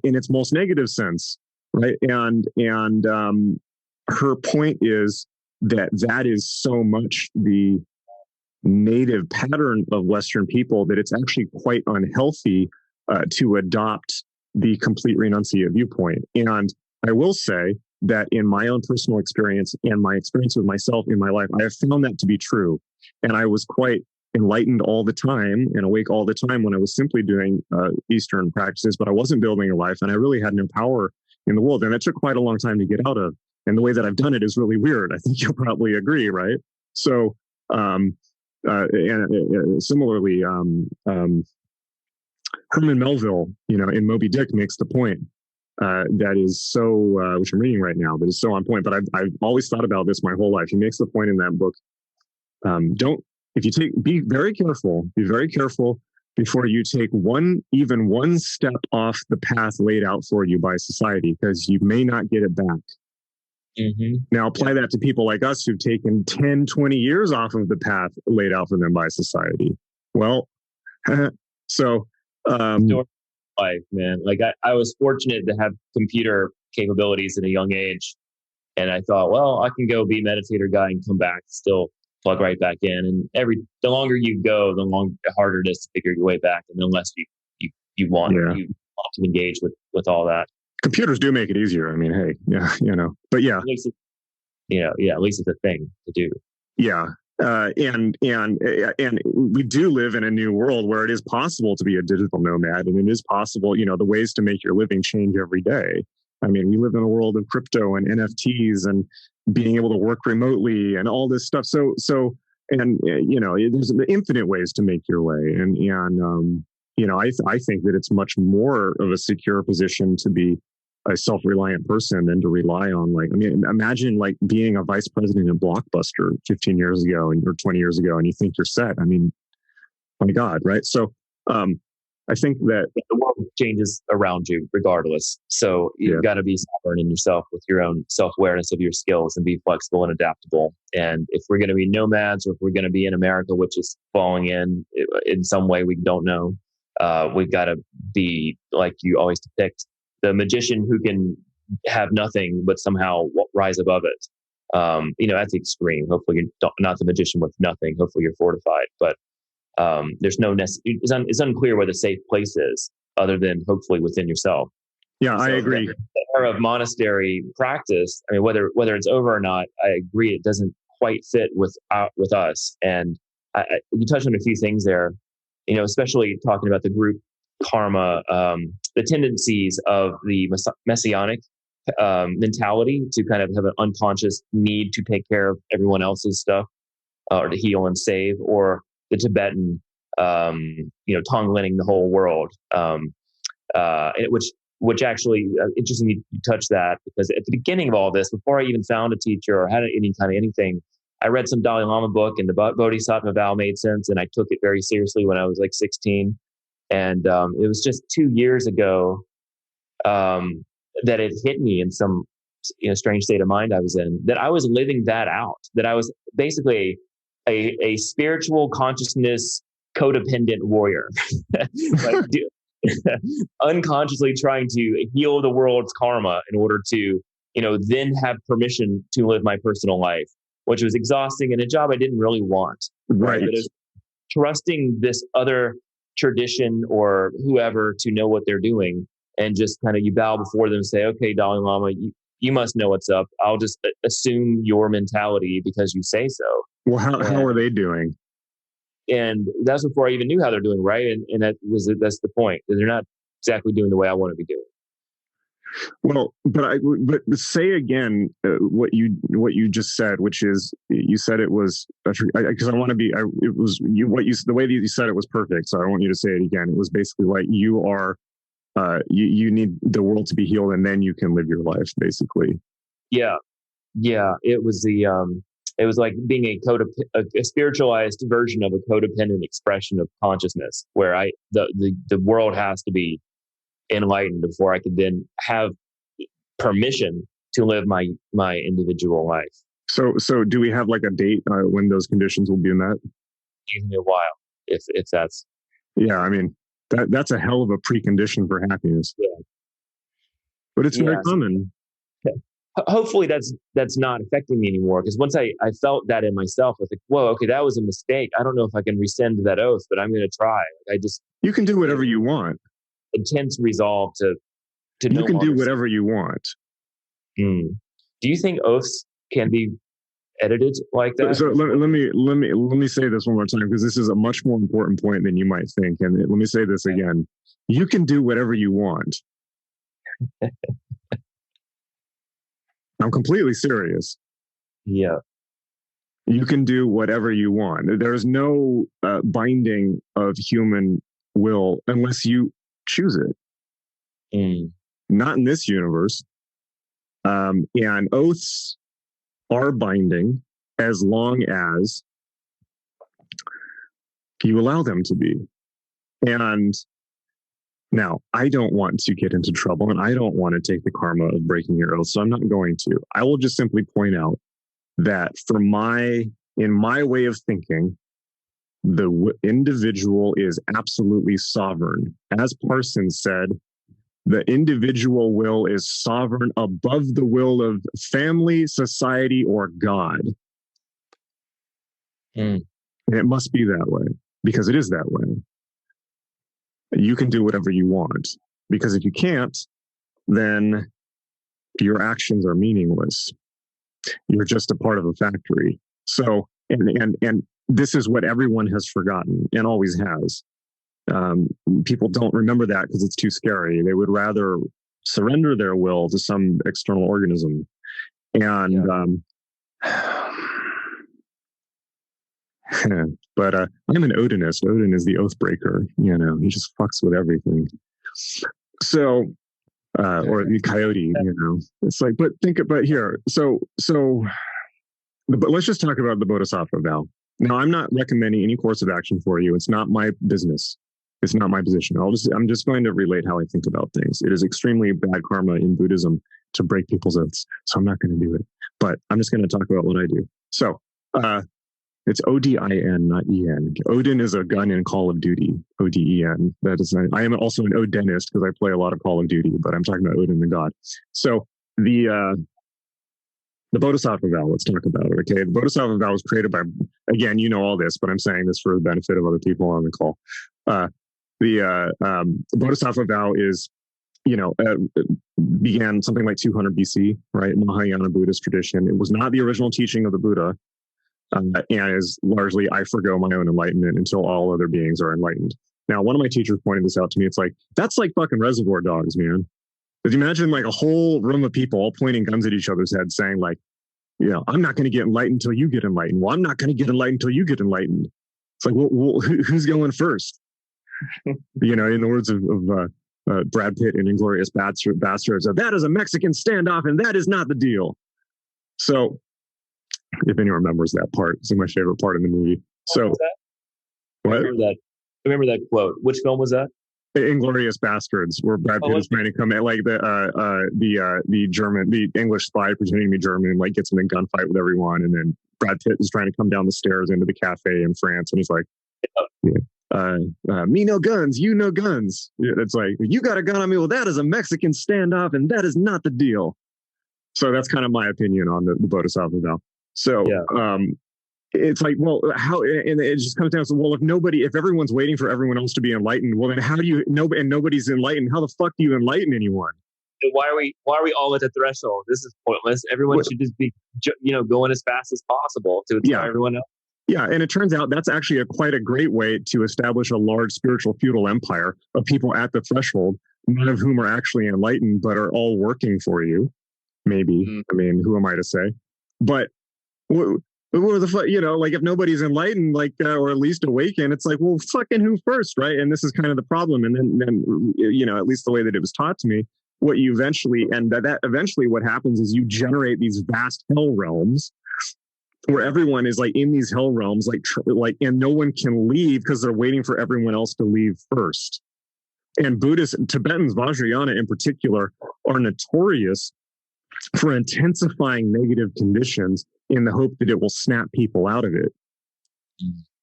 its most negative sense. Right. And her point is that is so much the native pattern of Western people that it's actually quite unhealthy to adopt the complete renunciate viewpoint. And I will say that in my own personal experience and my experience with myself in my life, I have found that to be true. And I was quite enlightened all the time and awake all the time when I was simply doing Eastern practices, but I wasn't building a life and I really had no power in the world. And it took quite a long time to get out of. And the way that I've done it is really weird. I think you'll probably agree, right? So, similarly, Herman Melville, in Moby Dick makes the point that is so, which I'm reading right now, that is so on point. But I've always thought about this my whole life. He makes the point in that book. Be very careful before you take even one step off the path laid out for you by society, because you may not get it back. Mm-hmm. Now apply that to people like us who've taken 10, 20 years off of the path laid out for them by society. Well, so, Sure. life, man. Like I was fortunate to have computer capabilities at a young age. And I thought, well, I can go be a meditator guy and come back, still plug right back in. And the longer you go, the harder it is to figure your way back. And the less you want to engage with all that. Computers do make it easier. I mean, hey, but yeah. At least at least it's a thing to do. Yeah. And we do live in a new world where it is possible to be a digital nomad, and it is possible, the ways to make your living change every day. I mean, we live in a world of crypto and NFTs and being able to work remotely and all this stuff. So, there's infinite ways to make your way. I think that it's much more of a secure position to be a self-reliant person than to rely on imagine being a vice president at Blockbuster 15 years ago or 20 years ago, and you think you're set. I mean, my God, right? So, I think that the world changes around you regardless. So you've got to be sovereign in yourself with your own self-awareness of your skills and be flexible and adaptable. And if we're going to be nomads, or if we're going to be in America, which is falling in some way we don't know, we've got to be, like you always depict, the magician who can have nothing but somehow rise above it. That's the extreme. Hopefully you're not the magician with nothing. Hopefully you're fortified. But there's no it's unclear where the safe place is, other than hopefully within yourself. Yeah, I agree. The era of monastery practice, I mean, whether it's over or not, I agree it doesn't quite fit with us. And you touched on a few things there, especially talking about the group karma, the tendencies of the messianic mentality to kind of have an unconscious need to take care of everyone else's stuff, or to heal and save, or the Tibetan, Tonglening the whole world, which actually, interesting you touch that, because at the beginning of all this, before I even found a teacher or had any kind of anything, I read some Dalai Lama book, and the Bodhisattva vow made sense, and I took it very seriously when I was 16. And it was just 2 years ago that it hit me in some strange state of mind I was in, that I was living that out, that I was basically a spiritual consciousness codependent warrior, unconsciously trying to heal the world's karma in order to, then have permission to live my personal life, which was exhausting and a job I didn't really want. Right. But it was trusting this other tradition or whoever to know what they're doing, and just kind of you bow before them and say, okay, Dalai Lama, you must know what's up. I'll just assume your mentality because you say so. Well, how are they doing? And that's before I even knew how they're doing, right? And that's the point. They're not exactly doing the way I want to be doing. Well, but say again what you just said, which is you said it was, because I want to be. It was you the way that you said it was perfect. So I want you to say it again. It was basically like you are. You need the world to be healed, and then you can live your life, basically. Yeah. It was it was like being a spiritualized version of a codependent expression of consciousness, where the world has to be enlightened before I could then have permission to live my individual life. So do we have like a date when those conditions will be met? Give me a while, if that's. Yeah, I mean that's a hell of a precondition for happiness. Yeah, but it's very common. Okay. Hopefully that's not affecting me anymore, because once I felt that in myself, I was like, whoa, okay, that was a mistake. I don't know if I can rescind that oath, but I'm going to try. You can do whatever you want. Intense resolve to you can do whatever you want. Do you think oaths can be edited like that? So let me say this one more time, because this is a much more important point than you might think. And let me say this again: you can do whatever you want. I'm completely serious. Yeah. You can do whatever you want. There's no binding of human will unless you choose it. Not in this universe. And oaths are binding as long as you allow them to be. And now, I don't want to get into trouble, and I don't want to take the karma of breaking your oath, so I'm not going to. I will just simply point out that in my way of thinking, The individual is absolutely sovereign. As Parsons said, the individual will is sovereign above the will of family, society, or God. And it must be that way, because it is that way. You can do whatever you want, because if you can't, then your actions are meaningless. You're just a part of a factory. So, and this is what everyone has forgotten and always has. People don't remember that because it's too scary. They would rather surrender their will to some external organism. And, but I'm an Odinist. Odin is the oath breaker. You know, he just fucks with everything. So, or the coyote, you know, it's like, but here. But let's just talk about the Bodhisattva vow. Now, I'm not recommending any course of action for you. It's not my business. It's not my position. I'm just going to relate how I think about things. It is extremely bad karma in Buddhism to break people's oaths. So I'm not going to do it, but I'm just going to talk about what I do. So, it's Odin, not En. Odin is a gun in Call of Duty. Oden. That is. I am also an Odinist because I play a lot of Call of Duty, but I'm talking about Odin, the god. So the Bodhisattva vow. Let's talk about it. Okay, the Bodhisattva vow was created by. Again, you know all this, but I'm saying this for the benefit of other people on the call. The Bodhisattva vow is, began something like 200 BC, right? Mahayana Buddhist tradition. It was not the original teaching of the Buddha. And is largely, I forgo my own enlightenment until all other beings are enlightened. Now, one of my teachers pointed this out to me. It's like, that's like fucking Reservoir Dogs, man. Could you imagine like a whole room of people all pointing guns at each other's heads saying like, I'm not going to get enlightened until you get enlightened. Well, I'm not going to get enlightened until you get enlightened. It's like, well who's going first? In the words of Brad Pitt in Inglourious Basterds, that is a Mexican standoff and that is not the deal. So, if anyone remembers that part, it's my favorite part in the movie. So, what? I remember that quote. Which film was that? Inglourious Basterds, where Brad Pitt is trying to come in, like the English spy pretending to be German, and like gets in a gunfight with everyone, and then Brad Pitt is trying to come down the stairs into the cafe in France, and he's like, "Me no guns, you no guns." It's like, you got a gun on me. Well, that is a Mexican standoff, and that is not the deal. So that's kind of my opinion on the Bodhisattva vow. So, it's like, well, how, and it just comes down to, well, if everyone's waiting for everyone else to be enlightened, well, then how do you, and nobody's enlightened, how the fuck do you enlighten anyone? Why are we all at the threshold? This is pointless. Everyone should just be, going as fast as possible to inspire everyone else. Yeah, and it turns out that's actually quite a great way to establish a large spiritual feudal empire of people at the threshold, none of whom are actually enlightened, but are all working for you. Maybe. Mm-hmm. I mean, who am I to say? But what the fuck, like if nobody's enlightened, like, or at least awakened, it's like, well, fucking who first, right? And this is kind of the problem. And then at least the way that it was taught to me, what you eventually, and that eventually what happens is you generate these vast hell realms where everyone is like in these hell realms, like, and no one can leave because they're waiting for everyone else to leave first. And Buddhists, Tibetans, Vajrayana in particular, are notorious for intensifying negative conditions in the hope that it will snap people out of it.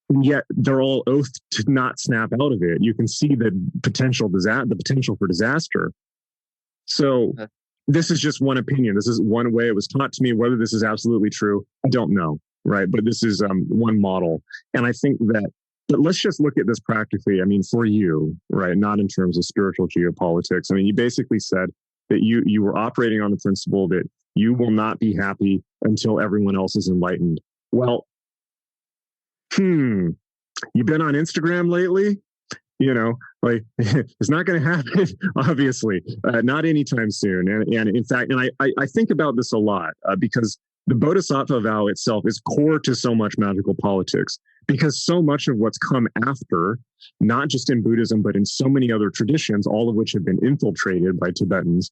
And yet they're all oathed to not snap out of it. You can see the potential for disaster. So this is just one opinion. This is one way it was taught to me. Whether this is absolutely true, I don't know. Right. But this is one model. And I think but let's just look at this practically. I mean, for you, right? Not in terms of spiritual geopolitics. I mean, you basically said that you were operating on the principle that you will not be happy until everyone else is enlightened. Well, you been on Instagram lately? Like it's not going to happen, obviously, not anytime soon. And in fact, and I think about this a lot because the Bodhisattva vow itself is core to so much magical politics, because so much of what's come after, not just in Buddhism, but in so many other traditions, all of which have been infiltrated by Tibetans,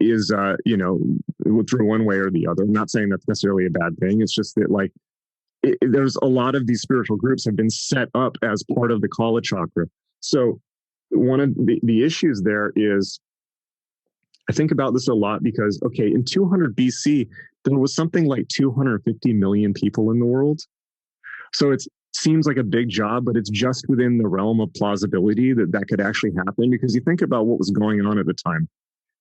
is, through one way or the other. I'm not saying that's necessarily a bad thing. It's just that like, there's a lot of these spiritual groups have been set up as part of the Kala chakra. So one of the issues there is, I think about this a lot because, okay, in 200 BC, there was something like 250 million people in the world. So it's seems like a big job, but it's just within the realm of plausibility that could actually happen, because you think about what was going on at the time.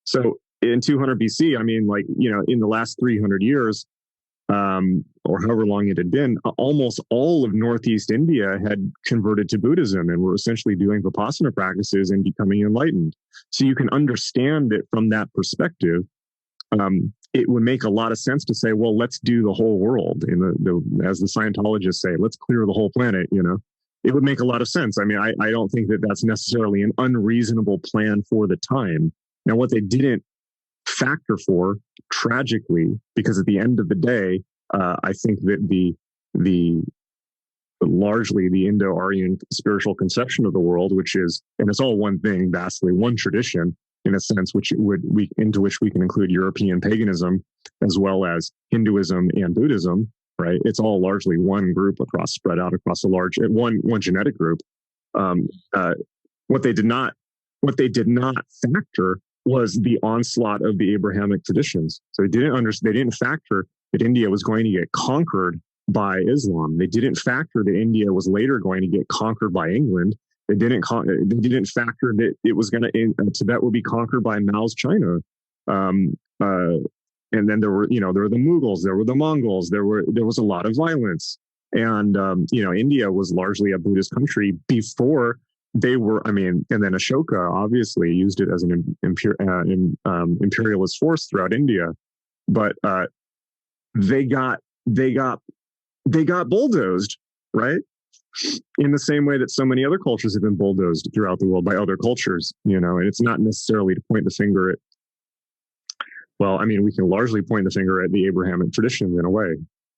So in 200 BC, I mean, like, in the last 300 years, or however long it had been, almost all of Northeast India had converted to Buddhism and were essentially doing Vipassana practices and becoming enlightened. So you can understand it from that perspective. It would make a lot of sense to say, well, let's do the whole world. As the Scientologists say, let's clear the whole planet. It would make a lot of sense. I mean, I don't think that that's necessarily an unreasonable plan for the time. Now, what they didn't factor for, tragically, because at the end of the day, I think that the largely the Indo-Aryan spiritual conception of the world, which is, and it's all one thing, vastly one tradition, in a sense, into which we can include European paganism as well as Hinduism and Buddhism, right? It's all largely one group spread out across a large one genetic group. What they did not factor was the onslaught of the Abrahamic traditions. So they didn't factor that India was going to get conquered by Islam. They didn't factor that India was later going to get conquered by England. They didn't factor that it was going to Tibet would be conquered by Mao's China. And then there were the Mughals, there were the Mongols, there was a lot of violence. And India was largely a Buddhist country before they were. I mean, and then Ashoka obviously used it as an imperialist force throughout India, but they got bulldozed, right? In the same way that so many other cultures have been bulldozed throughout the world by other cultures, and it's not necessarily to point the finger at, well, I mean, we can largely point the finger at the Abrahamic traditions in a way,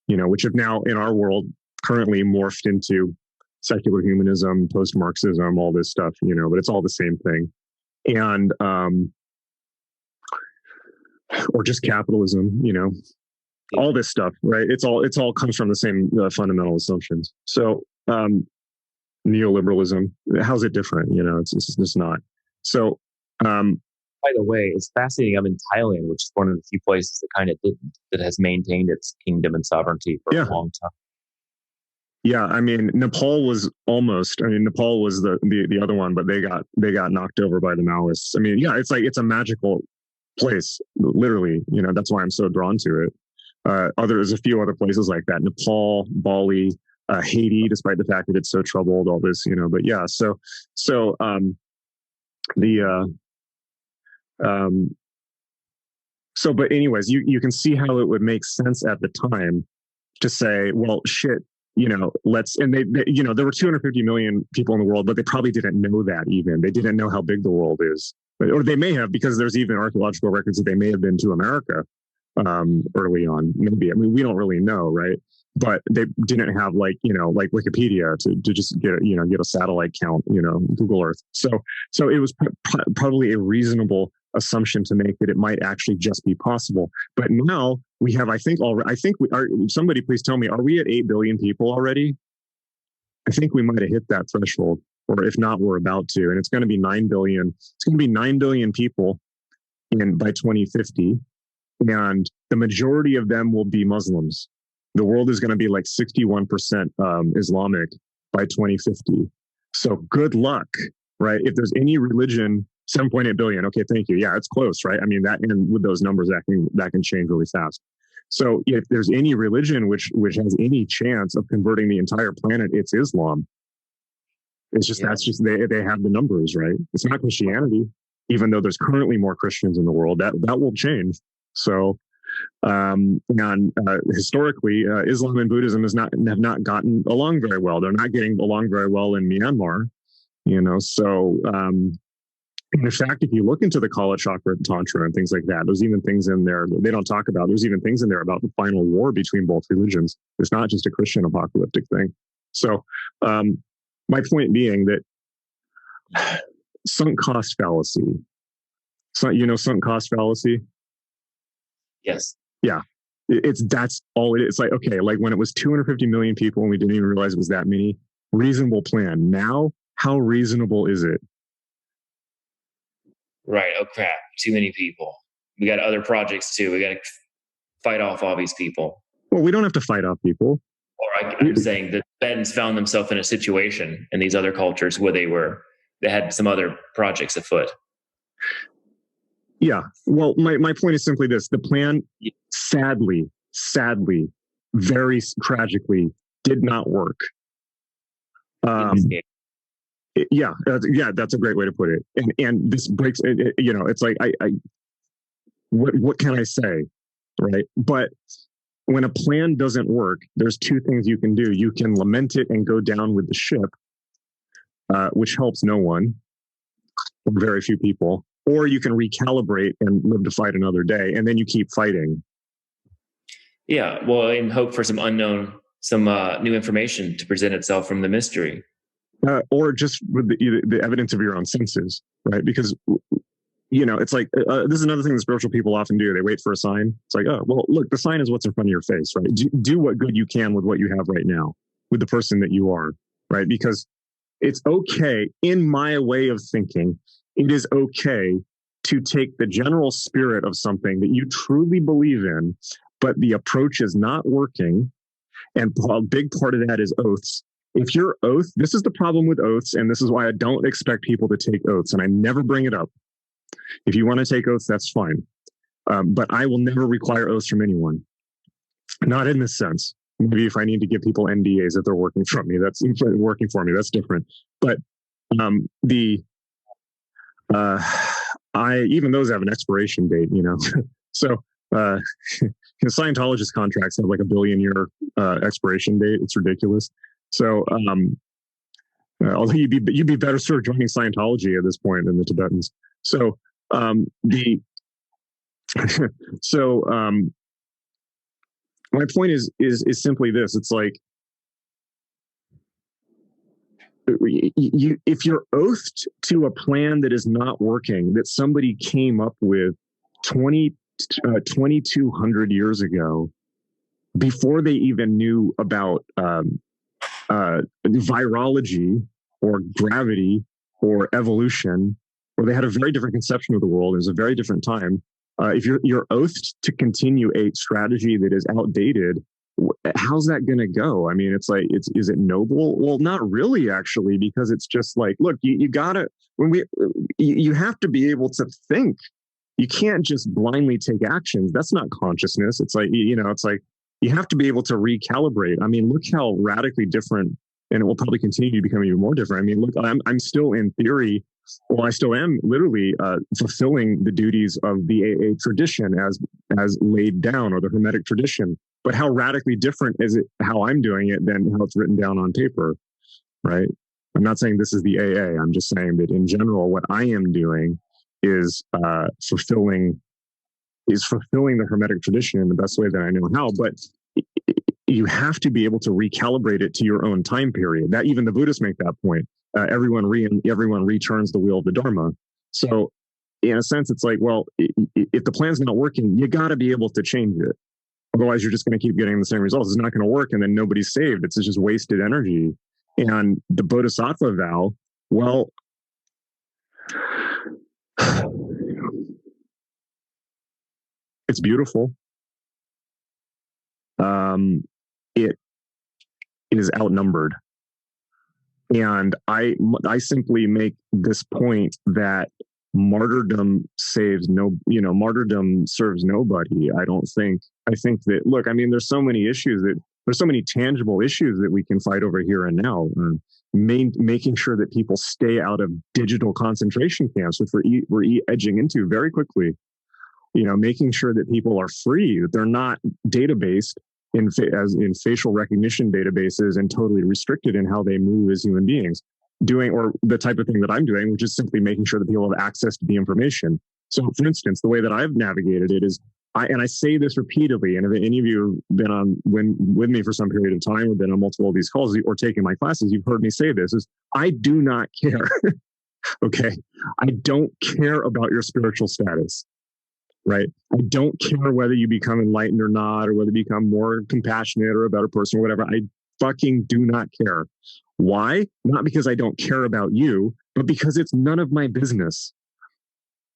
which have now in our world currently morphed into secular humanism, post-Marxism, all this stuff, but it's all the same thing. And, or just capitalism, all this stuff, right? It's all comes from the same fundamental assumptions. So, neoliberalism, how's it different? It's just not. So, by the way, it's fascinating. I'm in Thailand, which is one of the few places that has maintained its kingdom and sovereignty for a long time. Yeah, I mean, Nepal was the other one, but they got knocked over by the Maoists. I mean, yeah, it's a magical place, literally. That's why I'm so drawn to it. There's a few other places like that: Nepal, Bali, Haiti, despite the fact that it's so troubled, all this, But yeah, but anyways, you can see how it would make sense at the time to say, well, shit, let's, and they there were 250 million people in the world, but they probably didn't know that even. They didn't know how big the world is. Or they may have, because there's even archaeological records that they may have been to America early on. Maybe. I mean, we don't really know, right? But they didn't have like Wikipedia to just get a satellite count, Google Earth. So it was probably a reasonable assumption to make that it might actually just be possible. But now we have, somebody please tell me, are we at 8 billion people already? I think we might have hit that threshold, or if not, we're about to, and it's going to be 9 billion. It's going to be 9 billion people by 2050. And the majority of them will be Muslims. The world is going to be like 61% Islamic by 2050. So good luck, right? If there's any religion, 7.8 billion. Okay, thank you. Yeah, it's close, right? I mean, that, and with those numbers, that can change really fast. So if there's any religion which has any chance of converting the entire planet, it's Islam. It's just, that's just, they have the numbers, right? It's not Christianity, even though there's currently more Christians in the world. That will change. So, historically, Islam and Buddhism have not gotten along very well. They're not getting along very well in Myanmar, so, in fact, if you look into the Kala Chakra Tantra and things like that, there's even things in there that they don't talk about. There's even things in there about the final war between both religions. It's not just a Christian apocalyptic thing. So, my point being that sunk cost fallacy. So, sunk cost fallacy? Yes. Yeah. That's all it is. It's like, okay, like when it was 250 million people and we didn't even realize it was that many, reasonable plan. Now, how reasonable is it? Right. Oh, crap. Too many people. We got other projects too. We got to fight off all these people. Well, we don't have to fight off people. Or I'm saying that Tibetans found themselves in a situation in these other cultures where they had some other projects afoot. Yeah. Well, my point is simply this. The plan, sadly, very tragically, did not work. Yeah, that's a great way to put it. And this breaks, it's like, what can I say? Right. But when a plan doesn't work, there's two things you can do. You can lament it and go down with the ship, which helps no one, or very few people, or you can recalibrate and live to fight another day. And then you keep fighting. Yeah. Well, and hope for some new information to present itself from the mystery. Or just with the evidence of your own senses, right? Because, it's like, this is another thing that spiritual people often do. They wait for a sign. It's like, oh, well, look, the sign is what's in front of your face, right? Do what good you can with what you have right now, with the person that you are, right? Because it's okay, in my way of thinking, it is okay to take the general spirit of something that you truly believe in, but the approach is not working. And a big part of that is oaths. If your oath, this is the problem with oaths, and this is why I don't expect people to take oaths, and I never bring it up. If you want to take oaths, that's fine. But I will never require oaths from anyone. Not in this sense. Maybe if I need to give people NDAs if they're working for me, that's different. But even those have an expiration date, So Scientologist contracts have like a 1 billion year expiration date. It's ridiculous. So although you'd be better served joining Scientology at this point than the Tibetans. So my point is simply this. It's like, if you're oathed to a plan that is not working, that somebody came up with 2,200 years ago, before they even knew about virology or gravity or evolution, or they had a very different conception of the world. It was a very different time. If you're oathed to continue a strategy that is outdated, how's that going to go? I mean, it's like, is it noble? Well, not really, actually, because it's just like, look, you gotta, you have to be able to think. You can't just blindly take actions. That's not consciousness. It's like, it's like, you have to be able to recalibrate. I mean, look how radically different, and it will probably continue to become even more different. I mean, look, I'm still in theory, well, I still am literally fulfilling the duties of the AA tradition as laid down, or the Hermetic tradition. But how radically different is it how I'm doing it than how it's written down on paper, right? I'm not saying this is the AA. I'm just saying that in general, what I am doing is fulfilling the Hermetic tradition in the best way that I know how. But you have to be able to recalibrate it to your own time period. That even the Buddhists make that point. Everyone returns the wheel of the Dharma. So in a sense, it's like, well, if the plan's not working, you got to be able to change it. Otherwise, you're just going to keep getting the same results. It's not going to work, and then nobody's saved. It's just wasted energy. And the Bodhisattva vow, well, it's beautiful. It is outnumbered. And I simply make this point that martyrdom serves nobody. I think that, look, I mean, there's so many tangible issues that we can fight over here and now. Making sure that people stay out of digital concentration camps, which we're edging into very quickly. Making sure that people are free, that they're not databased in facial recognition databases and totally restricted in how they move as human beings. Or the type of thing that I'm doing, which is simply making sure that people have access to the information. So, for instance, the way that I've navigated it is, I say this repeatedly, and if any of you have been with me for some period of time, or been on multiple of these calls, or taken my classes, you've heard me say this, is I do not care. Okay? I don't care about your spiritual status. Right? I don't care whether you become enlightened or not, or whether you become more compassionate or a better person or whatever. I fucking do not care. Why? Not because I don't care about you, but because it's none of my business.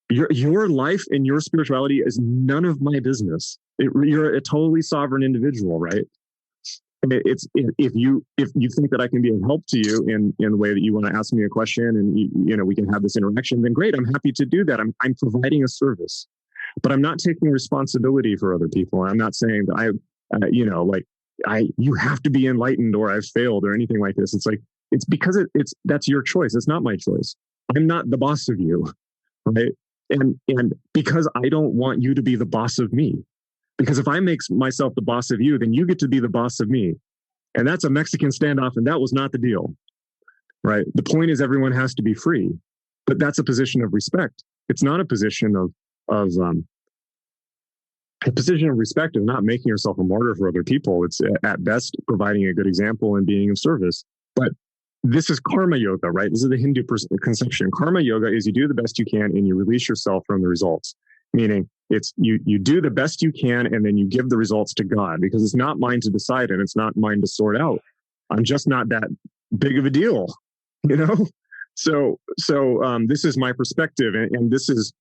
Your life and your spirituality is none of my business. You're a totally sovereign individual, right? if you think that I can be of help to you in the way that you want to ask me a question and we can have this interaction, then great. I'm happy to do that. I'm providing a service, but I'm not taking responsibility for other people. I'm not saying that you have to be enlightened or I've failed or anything like this. It's like, it's because that's your choice. It's not my choice. I'm not the boss of you, right? And because I don't want you to be the boss of me. Because if I make myself the boss of you, then you get to be the boss of me. And that's a Mexican standoff, and that was not the deal, right? The point is everyone has to be free, but that's a position of respect. It's not a position of not making yourself a martyr for other people. It's at best providing a good example and being of service. But this is karma yoga, right? This is the Hindu conception. Karma yoga is you do the best you can and you release yourself from the results, meaning it's you do the best you can and then you give the results to God, because it's not mine to decide and it's not mine to sort out. I'm just not that big of a deal, So this is my perspective, and this is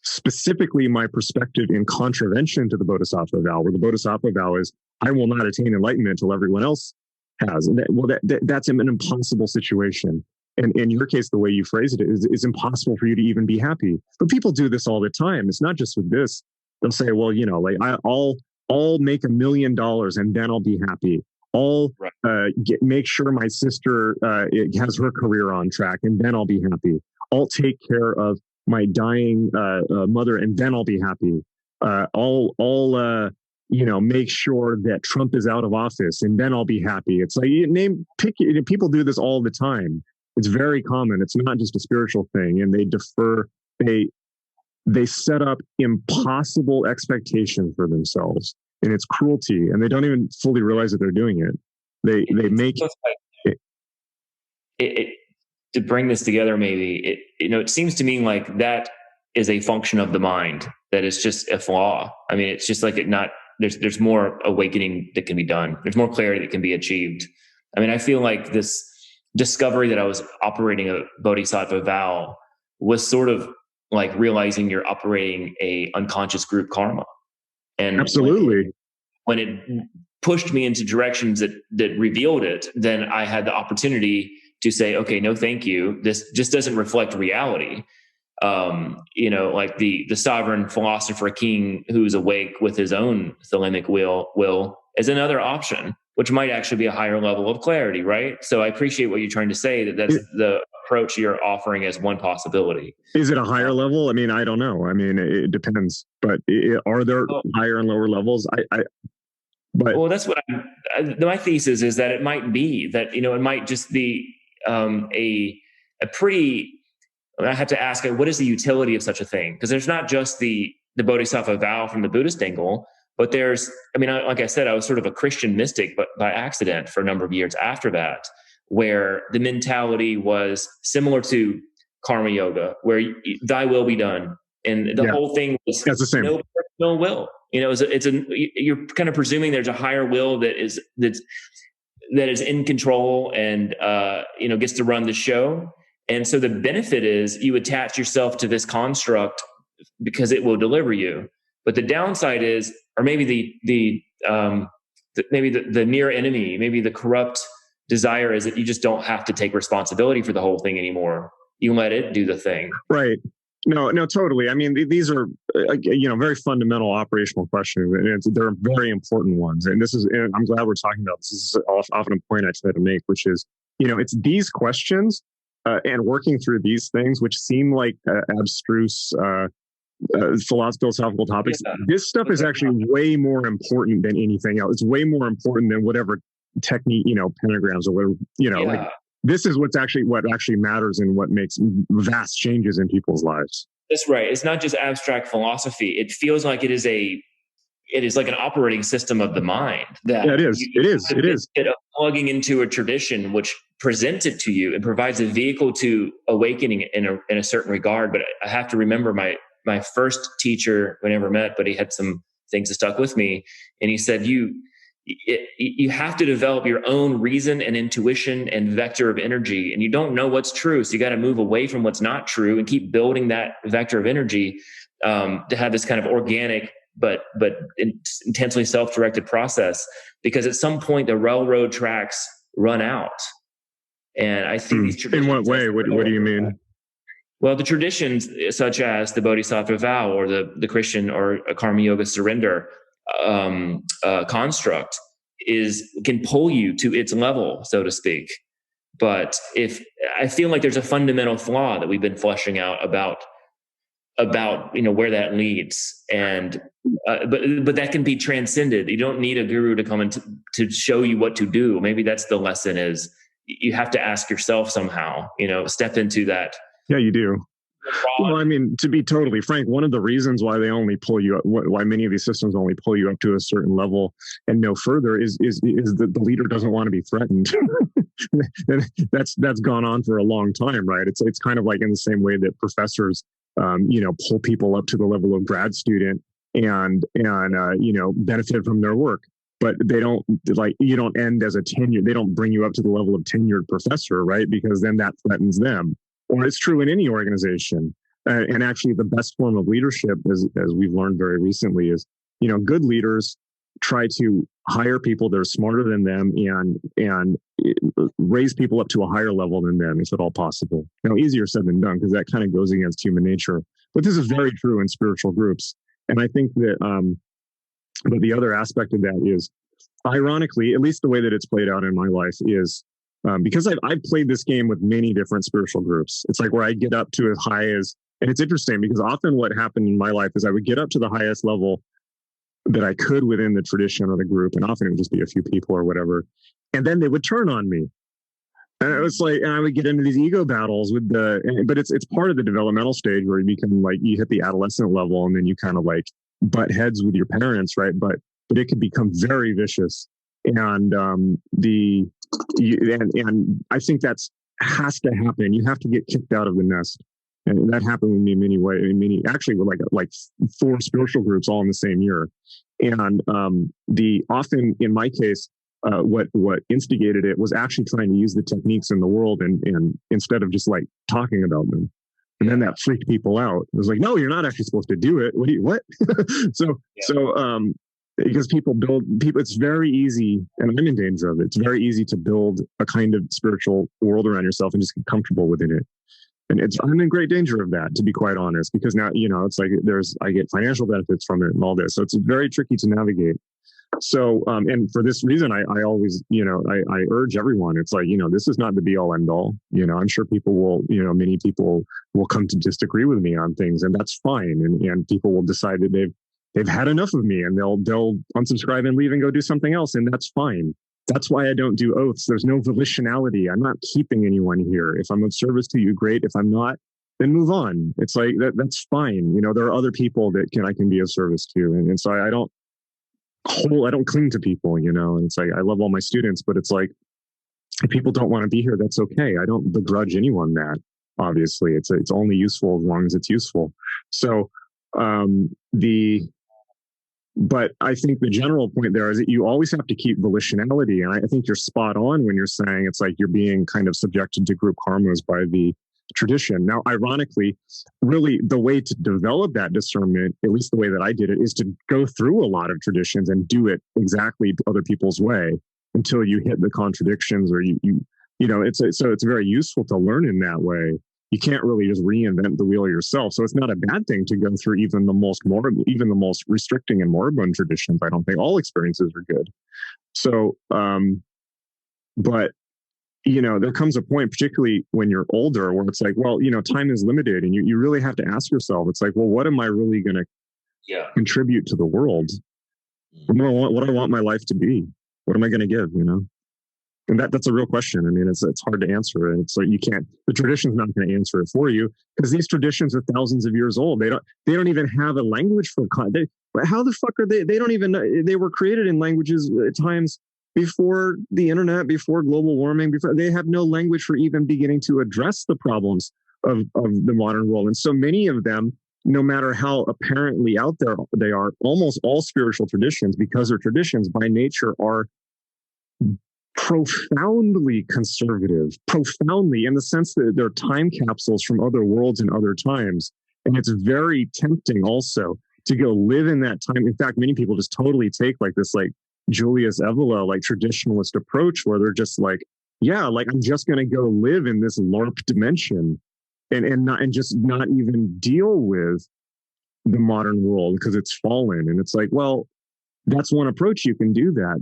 specifically my perspective in contravention to the Bodhisattva vow, where the Bodhisattva vow is, I will not attain enlightenment until everyone else has. And that's an impossible situation. And in your case, the way you phrase it is impossible for you to even be happy. But people do this all the time. It's not just with this. They'll say, well, I'll make $1 million and then I'll be happy. I'll make sure my sister has her career on track and then I'll be happy. I'll take care of my dying mother and then I'll be happy. I'll make sure that Trump is out of office and then I'll be happy. It's like people do this all the time. It's very common. It's not just a spiritual thing, and they set up impossible expectations for themselves, and it's cruelty, and they don't even fully realize that they're doing it. They make it to bring this together. Maybe it seems to me like that is a function of the mind, that is just a flaw. I mean, it's just like there's more awakening that can be done. There's more clarity that can be achieved. I mean, I feel like this discovery that I was operating a Bodhisattva vow was sort of like realizing you're operating a unconscious group karma. And absolutely, when it pushed me into directions that revealed it, then I had the opportunity to say, okay, no, thank you. This just doesn't reflect reality. Like the sovereign philosopher king who's awake with his own thelemic will is another option, which might actually be a higher level of clarity, right? So I appreciate what you're trying to say, that's the approach you're offering as one possibility. Is it a higher level? I mean, I don't know. I mean, it depends. But are there higher and lower levels? Well, that's what my thesis is, that it might be that, it might just be a pretty, I have to ask, what is the utility of such a thing? Because there's not just the Bodhisattva vow from the Buddhist angle, but like I said, I was sort of a Christian mystic, but by accident for a number of years after that, where the mentality was similar to karma yoga, where thy will be done. And the whole thing was no personal will. You're kind of presuming there's a higher will that is in control and, gets to run the show. And so the benefit is you attach yourself to this construct because it will deliver you. But the downside is, or maybe the near enemy, maybe the corrupt desire, is that you just don't have to take responsibility for the whole thing anymore. You let it do the thing. Right. No, totally. I mean, these are, very fundamental operational questions, and they're very important ones. And I'm glad we're talking about this. This is often a point I try to make, which is, it's these questions and working through these things, which seem like abstruse philosophical topics. Yeah. This stuff is actually way more important than anything else. It's way more important than whatever technique, pentagrams or whatever, this is what actually matters and what makes vast changes in people's lives. That's right. It's not just abstract philosophy. It feels like it is like an operating system of the mind. It is. Plugging into a tradition which presents it to you and provides a vehicle to awakening in a certain regard. But I have to remember my first teacher we never met, but he had some things that stuck with me. And he said, you have to develop your own reason and intuition and vector of energy. And you don't know what's true. So you got to move away from what's not true and keep building that vector of energy to have this kind of organic but intensely self-directed process, because at some point the railroad tracks run out. And I think these traditions. In what way? What do you mean? Well, the traditions such as the Bodhisattva vow or the Christian or a karma yoga surrender construct can pull you to its level, so to speak. But if I feel like there's a fundamental flaw that we've been fleshing out about where that leads, and but that can be transcended. You don't need a guru to come and to show you what to do. Maybe that's the lesson: is you have to ask yourself somehow. Step into that. Yeah, you do. Well, I mean, to be totally frank, one of the reasons why they only pull you up, why many of these systems only pull you up to a certain level and no further is that the leader doesn't want to be threatened. And that's gone on for a long time, right? It's kind of like in the same way that professors, pull people up to the level of grad student and benefit from their work. But they don't, you don't end as a tenured, they don't bring you up to the level of tenured professor, right? Because then that threatens them. Or it's true in any organization. And actually the best form of leadership, as we've learned very recently, is, good leaders try to hire people that are smarter than them and raise people up to a higher level than them, if at all possible. Easier said than done, because that kind of goes against human nature. But this is very true in spiritual groups. And I think that, but the other aspect of that is, ironically, at least the way that it's played out in my life is, because I've played this game with many different spiritual groups. It's like where I get up to as high as, and it's interesting because often what happened in my life is I would get up to the highest level that I could within the tradition or the group. And often it would just be a few people or whatever. And then they would turn on me. And it was like, and I would get into these ego battles but it's part of the developmental stage where you become you hit the adolescent level and then you kind of butt heads with your parents, right? But it can become very vicious. And and I think that's has to happen. You have to get kicked out of the nest, and that happened with me in many ways. Actually, with like 4 spiritual groups all in the same year, and often in my case, what instigated it was actually trying to use the techniques in the world, and instead of just talking about them. And then that freaked people out. It was like, no, you're not actually supposed to do it. What? Because people, it's very easy, and I'm in danger of it. It's very easy to build a kind of spiritual world around yourself and just get comfortable within it. And I'm in great danger of that, to be quite honest, because now, it's like I get financial benefits from it and all this. So it's very tricky to navigate. So, and for this reason, I always, I urge everyone, it's like, this is not the be all end all. I'm sure people will, many people will come to disagree with me on things, and that's fine. And people will decide that they've had enough of me, and they'll unsubscribe and leave and go do something else. And that's fine. That's why I don't do oaths. There's no volitionality. I'm not keeping anyone here. If I'm of service to you, great. If I'm not, then move on. It's like, that's fine. There are other people that I can be of service to. And so I don't cling to people, and it's like, I love all my students, but it's like, if people don't want to be here, that's okay. I don't begrudge anyone that, obviously. It's only useful as long as it's useful. So, but I think the general point there is that you always have to keep volitionality. And I think you're spot on when you're saying it's like you're being kind of subjected to group karmas by the tradition. Now, ironically, really the way to develop that discernment, at least the way that I did it, is to go through a lot of traditions and do it exactly other people's way until you hit the contradictions, or it's very useful to learn in that way. You can't really just reinvent the wheel yourself. So it's not a bad thing to go through even the most restricting and moribund traditions. I don't think all experiences are good. So, but there comes a point, particularly when you're older, where it's like, well, time is limited, and you really have to ask yourself, it's like, well, what am I really going to contribute to the world? What do I want my life to be? What am I going to give, And that's a real question. It's hard to answer. And it's like, the tradition's not going to answer it for you, because these traditions are thousands of years old. They don't even have a language for how the fuck are they? They don't even know. They were created in languages at times before the internet, before global warming, before they have no language for even beginning to address the problems of the modern world. And so many of them, no matter how apparently out there they are, almost all spiritual traditions, because they're traditions by nature, are profoundly conservative, profoundly, in the sense that they're time capsules from other worlds and other times. And it's very tempting also. to go live in that time. In fact, many people just totally take like this, like Julius Evola, like traditionalist approach where they're just like, yeah, like I'm just going to go live in this LARP dimension and just not even deal with the modern world because it's fallen. And it's like, well, that's one approach. You can do that.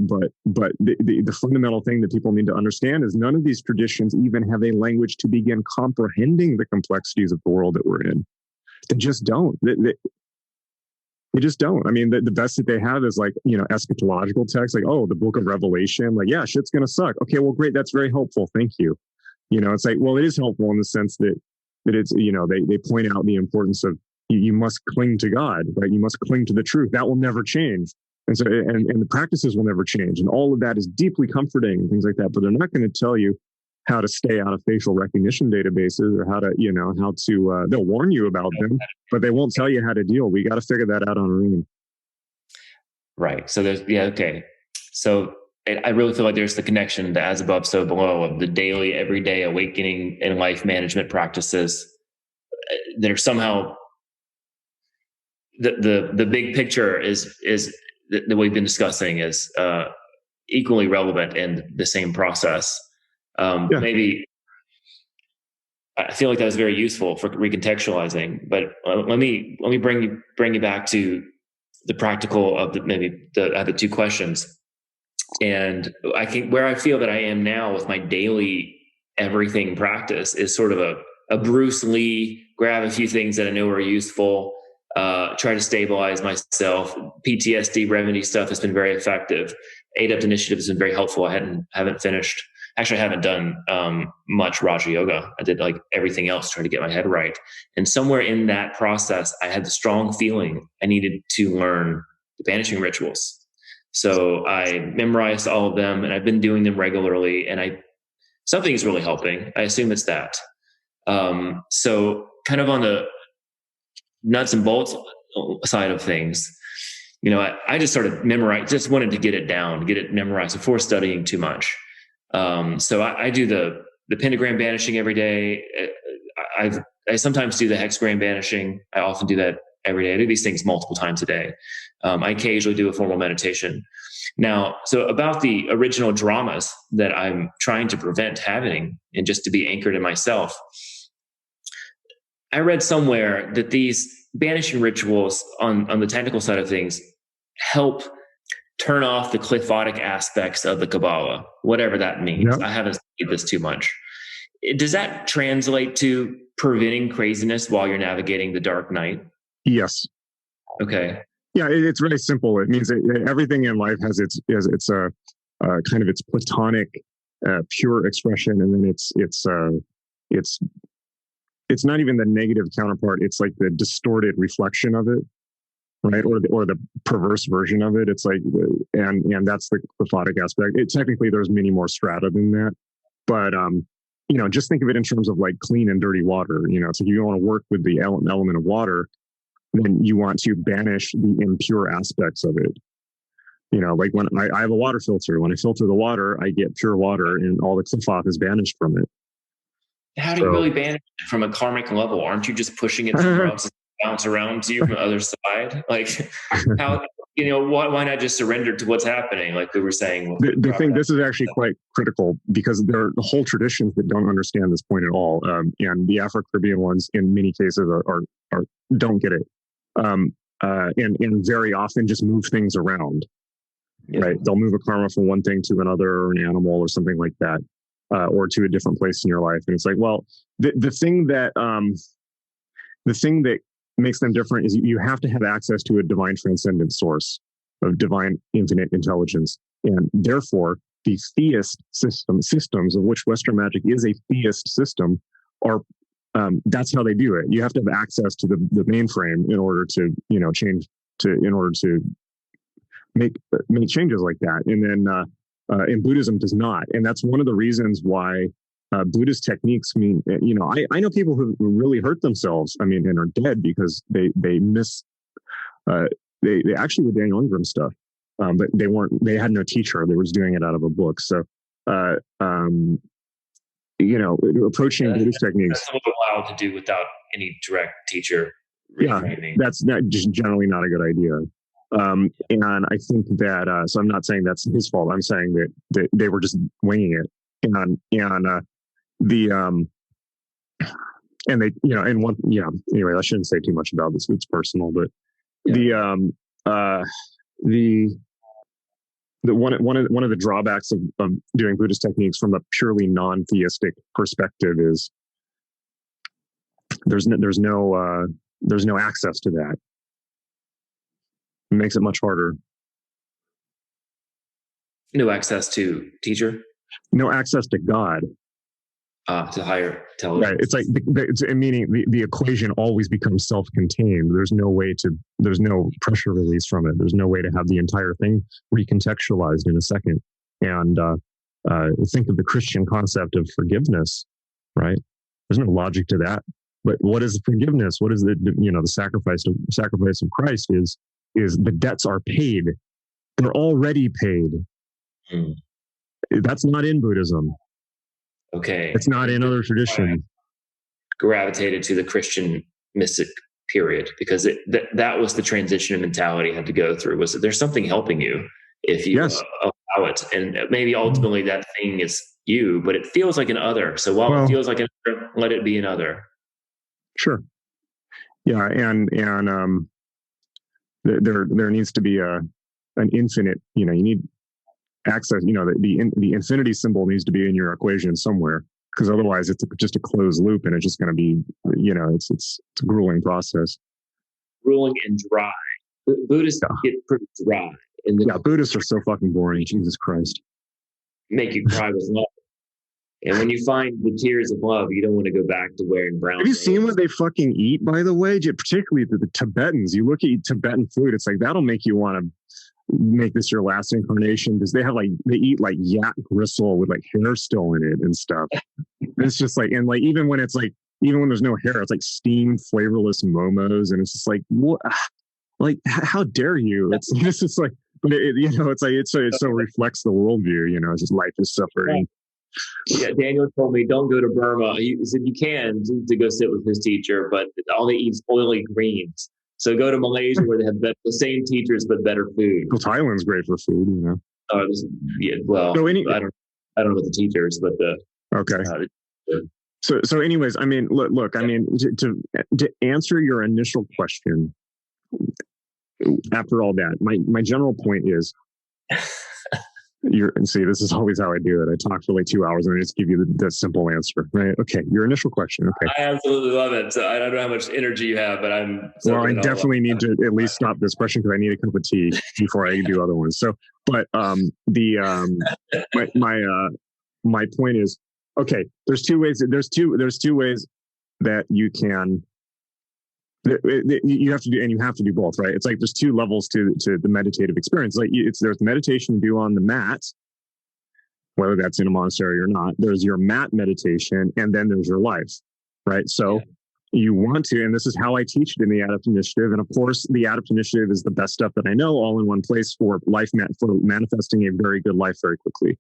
But the fundamental thing that people need to understand is none of these traditions even have a language to begin comprehending the complexities of the world that we're in. They just don't. They just don't. I mean, the best that they have is like, eschatological texts, like, oh, the book of Revelation, like, yeah, shit's going to suck. Okay, well, great. That's very helpful. Thank you. It's like, well, it is helpful in the sense that it's, they point out the importance of you must cling to God, right? You must cling to the truth. That will never change. And so, and the practices will never change. And all of that is deeply comforting and things like that. But they're not going to tell you how to stay out of facial recognition databases or how to, they'll warn you about them, but they won't tell you how to deal. We got to figure that out on our own. Right. So okay. So I really feel like there's the connection, the as above, so below, of the daily, everyday awakening and life management practices that are somehow the big picture is that we've been discussing is equally relevant in the same process. Maybe I feel like that was very useful for recontextualizing, but let me bring you back to the practical of the two questions. And I think where I feel that I am now with my daily everything practice is sort of a Bruce Lee, grab a few things that I know are useful, try to stabilize myself. PTSD remedy stuff has been very effective. Adept Initiative has been very helpful. I haven't finished. Actually, I haven't done much Raja Yoga. I did like everything else, trying to get my head right. And somewhere in that process, I had the strong feeling I needed to learn the banishing rituals. So I memorized all of them, and I've been doing them regularly. And something is really helping. I assume it's that. So kind of on the nuts and bolts side of things, I just started memorizing. Just wanted to get it down, get it memorized before studying too much. So I do the pentagram banishing every day. I sometimes do the hexagram banishing. I often do that every day. I do these things multiple times a day. I occasionally do a formal meditation. Now, so about the original dramas that I'm trying to prevent happening and just to be anchored in myself, I read somewhere that these banishing rituals on the technical side of things help turn off the qliphothic aspects of the Kabbalah, whatever that means. Yep. I haven't studied this too much. Does that translate to preventing craziness while you're navigating the dark night? Yes. Okay. Yeah, it's really simple. It means that everything in life has its kind of its platonic, pure expression, and then it's not even the negative counterpart. It's like the distorted reflection of it, right? Or the perverse version of it. It's like, and that's the qliphothic aspect. Technically, there's many more strata than that, but just think of it in terms of like clean and dirty water. So if you want to work with the element of water, then you want to banish the impure aspects of it. Like when I have a water filter. When I filter the water, I get pure water, and all the qliphoth is banished from it. How do you really banish it from a karmic level? Aren't you just pushing it somewhere else to bounce around to you from the other side? Like, how, why not just surrender to what's happening? Like we were saying. The thing, this is actually quite critical because there are whole traditions that don't understand this point at all. And the Afro-Caribbean ones, in many cases, are don't get it. And very often just move things around, right? They'll move a karma from one thing to another, or an animal or something like that. Or to a different place in your life. And it's like, well, the thing that makes them different is you have to have access to a divine transcendent source of divine infinite intelligence. And therefore, the theist systems of which Western magic is a theist system are, that's how they do it. You have to have access to the mainframe in order to, in order to make changes like that. And then, and Buddhism does not. And that's one of the reasons why Buddhist techniques mean, I know people who really hurt themselves, and are dead because they actually were Daniel Ingram stuff, but they had no teacher. They were just doing it out of a book. So, approaching Buddhist techniques. That's a little wild to do without any direct teacher. reframing. That's not just generally not a good idea. And I think that, so I'm not saying that's his fault. I'm saying that they were just winging it. And they, anyway, I shouldn't say too much about this. It's personal, but one of the drawbacks of doing Buddhist techniques from a purely non-theistic perspective is there's no access to that. It makes it much harder. No access to teacher? No access to God. To higher intelligence. Right. It's like, meaning the equation always becomes self-contained. There's no pressure release from it. There's no way to have the entire thing recontextualized in a second. And think of the Christian concept of forgiveness, right? There's no logic to that. But what is forgiveness? What is the sacrifice of Christ is the debts are paid. They're already paid. That's not in Buddhism. Okay. It's not in other traditions. Gravitated to the Christian mystic period because that was the transition of mentality I had to go through, was that there's something helping you if you allow it. And maybe ultimately that thing is you, but it feels like an other. So while it feels like an other, let it be an other. Sure. Yeah. And there needs to be an infinite, you need access, the infinity symbol needs to be in your equation somewhere, because otherwise it's just a closed loop and it's just going to be, it's a grueling process. Grueling and dry. Buddhists get pretty dry. Buddhists are so fucking boring. Jesus Christ. Make you cry with love. And when you find the tears of love, you don't want to go back to wearing brown. Have you seen what they fucking eat, by the way? Particularly the Tibetans. You look at Tibetan food, it's like, that'll make you want to make this your last incarnation, because they eat like yak gristle with like hair still in it and stuff. It's just like, and like, even when there's no hair, it's like steamed flavorless momos. And it's just like, what, like, how dare you? It's just like, but it so reflects the worldview, it's just life is suffering. Yeah, Daniel told me don't go to Burma. He said you can to go sit with his teacher, but all they eat is oily greens. So go to Malaysia where they have the same teachers but better food. Well, Thailand's great for food, I don't know about the teachers, but okay. So anyways, I mean, look, I mean, to answer your initial question, after all that, my general point is. This is always how I do it. I talk for like 2 hours and I just give you the simple answer, right? Okay, your initial question. Okay, I absolutely love it. So I don't know how much energy you have, but I definitely need to at least stop this question because I need a cup of tea before I do other ones. So, but my point is, okay, there's two ways that you can. You have to do both, right? It's like there's two levels to the meditative experience. Like there's meditation to do on the mat, whether that's in a monastery or not. There's your mat meditation, and then there's your life, right? So you want to, and this is how I teach it in the Adept Initiative. And of course, the Adept Initiative is the best stuff that I know, all in one place for manifesting a very good life very quickly,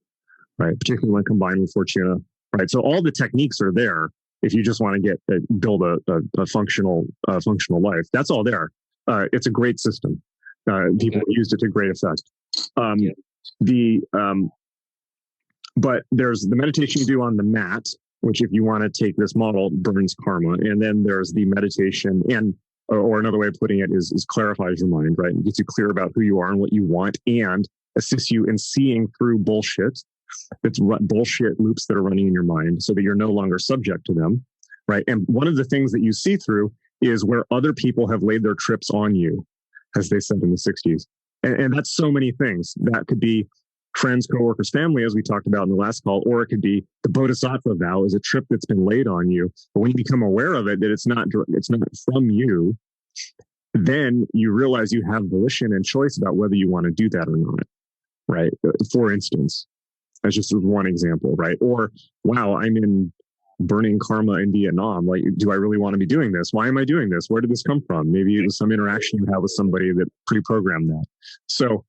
right? Particularly when combined with Fortuna, right? So all the techniques are there. If you just want to build a functional life, that's all there. It's a great system. People used it to great effect. But there's the meditation you do on the mat, which, if you want to take this model, burns karma. And then there's the meditation, or another way of putting it is clarifies your mind, right? It gets you clear about who you are and what you want, and assists you in seeing through bullshit. It's bullshit loops that are running in your mind so that you're no longer subject to them, right? And one of the things that you see through is where other people have laid their trips on you, as they said in the 60s. And that's so many things. That could be friends, coworkers, family, as we talked about in the last call, or it could be the Bodhisattva vow is a trip that's been laid on you. But when you become aware of it, that it's not from you, then you realize you have volition and choice about whether you want to do that or not, right? For instance, that's just one example, right? Or, wow, I'm in burning karma in Vietnam. Like, do I really want to be doing this? Why am I doing this? Where did this come from? Maybe it was some interaction you have with somebody that pre-programmed that. So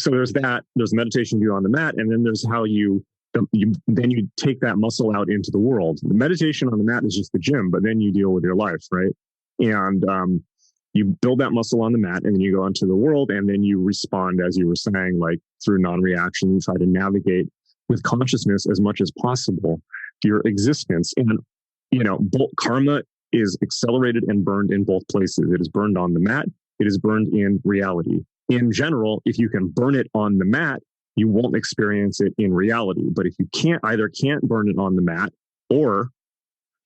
so there's that. There's meditation view on the mat, and then there's how you then you take that muscle out into the world. The meditation on the mat is just the gym, but then you deal with your life, right? And you build that muscle on the mat, and then you go into the world, and then you respond, as you were saying, like through non-reaction. You try to navigate with consciousness as much as possible your existence. And, both karma is accelerated and burned in both places. It is burned on the mat. It is burned in reality. In general, if you can burn it on the mat, you won't experience it in reality. But if you can't burn it on the mat, or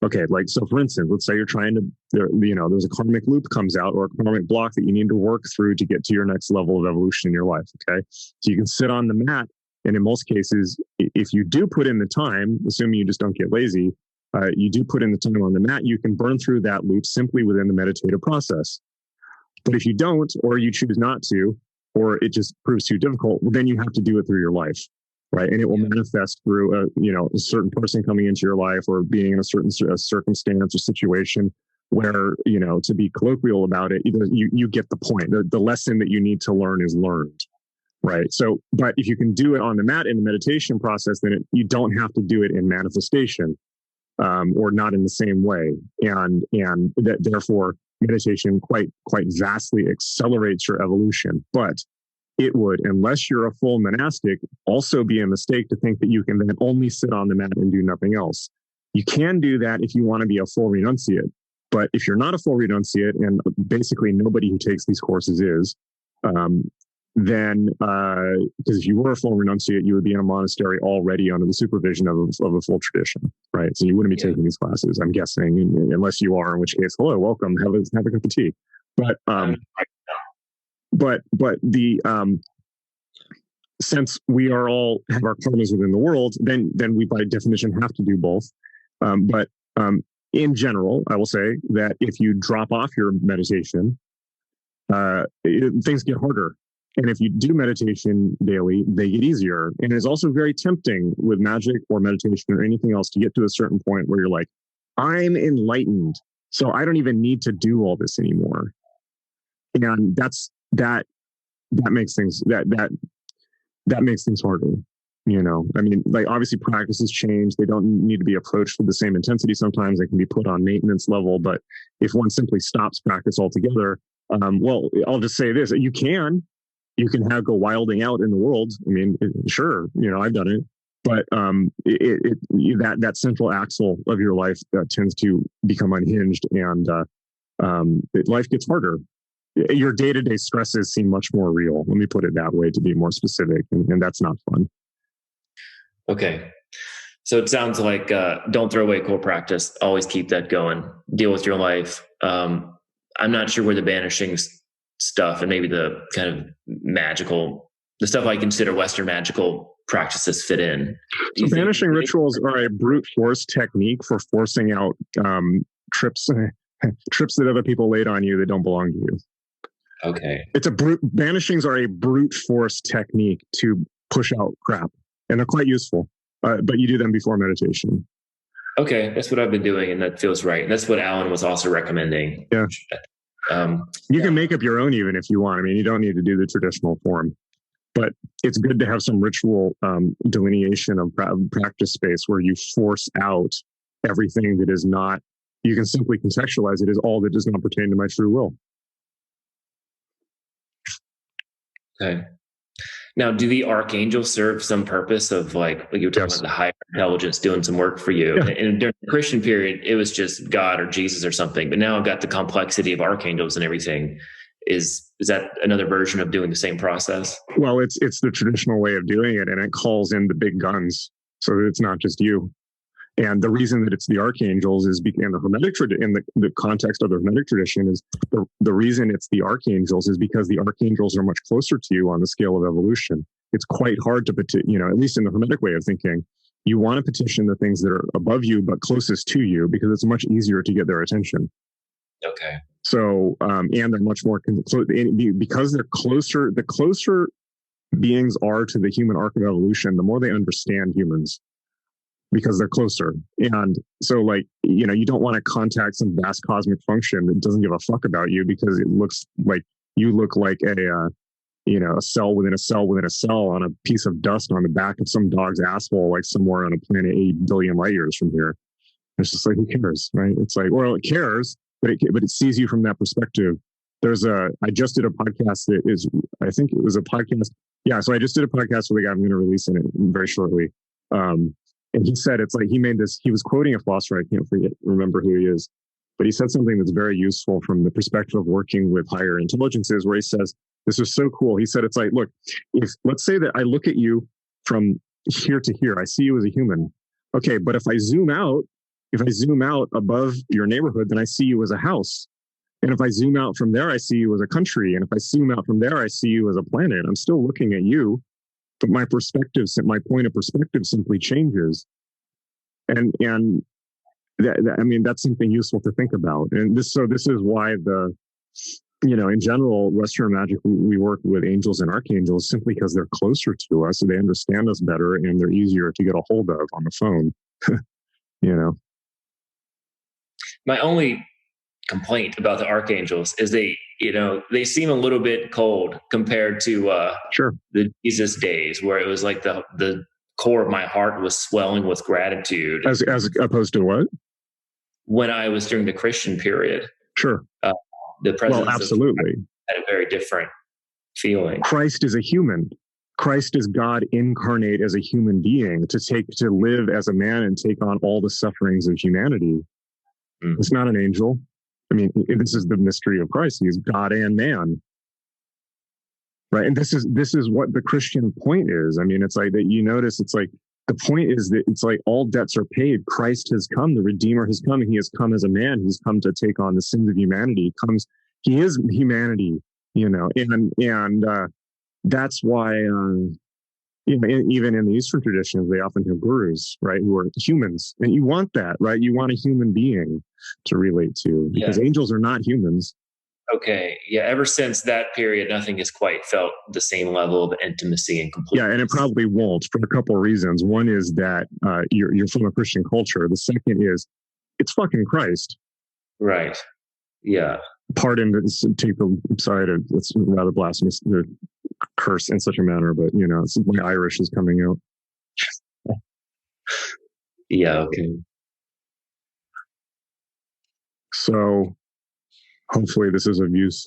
so for instance, let's say you're trying to, there's a karmic loop comes out, or a karmic block that you need to work through to get to your next level of evolution in your life. Okay. So you can sit on the mat. And in most cases, if you do put in the time, assuming you just don't get lazy, you do put in the time on the mat, you can burn through that loop simply within the meditative process. But if you don't, or you choose not to, or it just proves too difficult, well, then you have to do it through your life, right? And it will manifest through a certain person coming into your life, or being in a certain circumstance or situation where, to be colloquial about it, you get the point. The lesson that you need to learn is learned, right? So, but if you can do it on the mat in the meditation process, then you don't have to do it in manifestation, or not in the same way. And therefore, meditation quite vastly accelerates your evolution. But it would, unless you're a full monastic, also be a mistake to think that you can then only sit on the mat and do nothing else. You can do that if you want to be a full renunciate. But if you're not a full renunciate, and basically nobody who takes these courses is, then because if you were a full renunciate, you would be in a monastery already under the supervision of a full tradition, right? So you wouldn't be taking these classes, I'm guessing, unless you are, in which case, hello, welcome, have a cup of tea. But the since we are all have our karmas within the world, then we by definition have to do both. But in general, I will say that if you drop off your meditation, things get harder. And if you do meditation daily, they get easier. And it's also very tempting with magic or meditation or anything else to get to a certain point where you're like, I'm enlightened, so I don't even need to do all this anymore. And that makes things makes things harder. I mean, like, obviously practices change. They don't need to be approached with the same intensity. Sometimes they can be put on maintenance level. But if one simply stops practice altogether, well, I'll just say this: you can go wilding out in the world. I mean, sure, I've done it, but that central axle of your life tends to become unhinged, and life gets harder. Your day-to-day stresses seem much more real. Let me put it that way, to be more specific, and that's not fun. Okay. So it sounds like don't throw away core practice. Always keep that going. Deal with your life. I'm not sure where the banishing stuff and maybe the kind of the stuff I consider Western magical practices fit in. So banishing rituals are a brute force technique for forcing out trips that other people laid on you that don't belong to you. Okay. Banishings are a brute force technique to push out crap, and they're quite useful. But you do them before meditation. Okay, that's what I've been doing, and that feels right. That's what Alan was also recommending. Yeah. You can make up your own even if you want. I mean, you don't need to do the traditional form, but it's good to have some ritual delineation of practice space where you force out everything that is not. You can simply contextualize it as all that does not pertain to my true will. Okay. Now, do the archangels serve some purpose of like you were talking about the higher intelligence doing some work for you? Yeah. And during the Christian period, it was just God or Jesus or something. But now I've got the complexity of archangels and everything. Is that another version of doing the same process? Well, it's the traditional way of doing it, and it calls in the big guns, so that it's not just you. And the reason that it's the archangels is in the Hermetic in the context of the Hermetic tradition is the reason it's the archangels is because the archangels are much closer to you on the scale of evolution. It's quite hard to at least in the Hermetic way of thinking, you want to petition the things that are above you but closest to you because it's much easier to get their attention. Okay. So and they're much more because they're closer. The closer beings are to the human arc of evolution, the more they understand humans. Because they're closer. And so you don't want to contact some vast cosmic function that doesn't give a fuck about you because it looks like you look like a cell within a cell within a cell on a piece of dust on the back of some dog's asshole, like somewhere on a planet 8 billion light years from here. It's just like, who cares, right? It's like, well, it cares, but it sees you from that perspective. I just did a podcast I think it was a podcast. Yeah. So I just did a podcast with a guy I'm going to release in it very shortly. And he said, it's like, he was quoting a philosopher. I can't remember who he is, but he said something that's very useful from the perspective of working with higher intelligences, where he says, this is so cool. He said, it's like, look, let's say that I look at you from here to here, I see you as a human. Okay. But if I zoom out above your neighborhood, then I see you as a house. And if I zoom out from there, I see you as a country. And if I zoom out from there, I see you as a planet. I'm still looking at you, but my point of perspective simply changes. And that's something useful to think about. And this is why in general, Western magic, we work with angels and archangels simply because they're closer to us and they understand us better and they're easier to get a hold of on the phone. My only complaint about the archangels is they seem a little bit cold compared to the Jesus days, where it was like the core of my heart was swelling with gratitude. As opposed to what? When I was during the Christian period. Sure. The presence absolutely had a very different feeling. Christ is a human. Christ is God incarnate as a human being to live as a man and take on all the sufferings of humanity. It's not an angel. I mean, this is the mystery of Christ. He's God and man. Right. And this is what the Christian point is. I mean, it's like that you notice, it's like the point is that it's like all debts are paid. Christ has come, the Redeemer has come, and he has come as a man. He's come to take on the sins of humanity. He is humanity, and that's why, even in the Eastern traditions, they often have gurus, right, who are humans. And you want that, right? You want a human being to relate to, because angels are not humans. Okay. Yeah. Ever since that period, nothing has quite felt the same level of intimacy and completeness. Yeah. And it probably won't, for a couple of reasons. One is that you're from a Christian culture. The second is it's fucking Christ. Right. Yeah. Pardon, it's rather blasphemous to curse in such a manner, but it's my Irish is coming out. Yeah. Okay. So hopefully this is of use.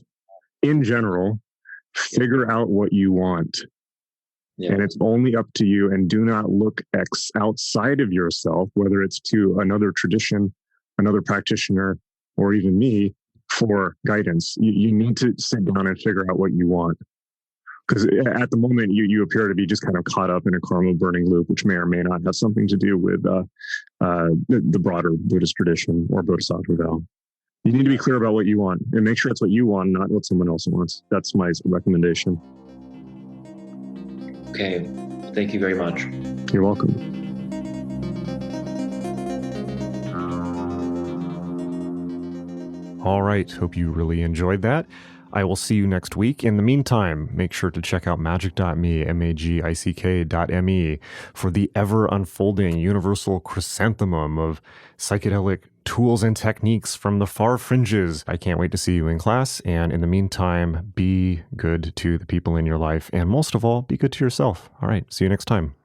In general, figure out what you want. Yeah. And it's only up to you, and do not look outside of yourself, whether it's to another tradition, another practitioner, or even me, for guidance. You need to sit down and figure out what you want. Because at the moment, you appear to be just kind of caught up in a karma burning loop, which may or may not have something to do with the broader Buddhist tradition or Bodhisattva vow. You need to be clear about what you want, and make sure it's what you want, not what someone else wants. That's my recommendation. Okay. Thank you very much. You're welcome. All right. Hope you really enjoyed that. I will see you next week. In the meantime, make sure to check out magic.me, magick.me, for the ever unfolding universal chrysanthemum of psychedelic tools and techniques from the far fringes. I can't wait to see you in class. And in the meantime, be good to the people in your life. And most of all, be good to yourself. All right. See you next time.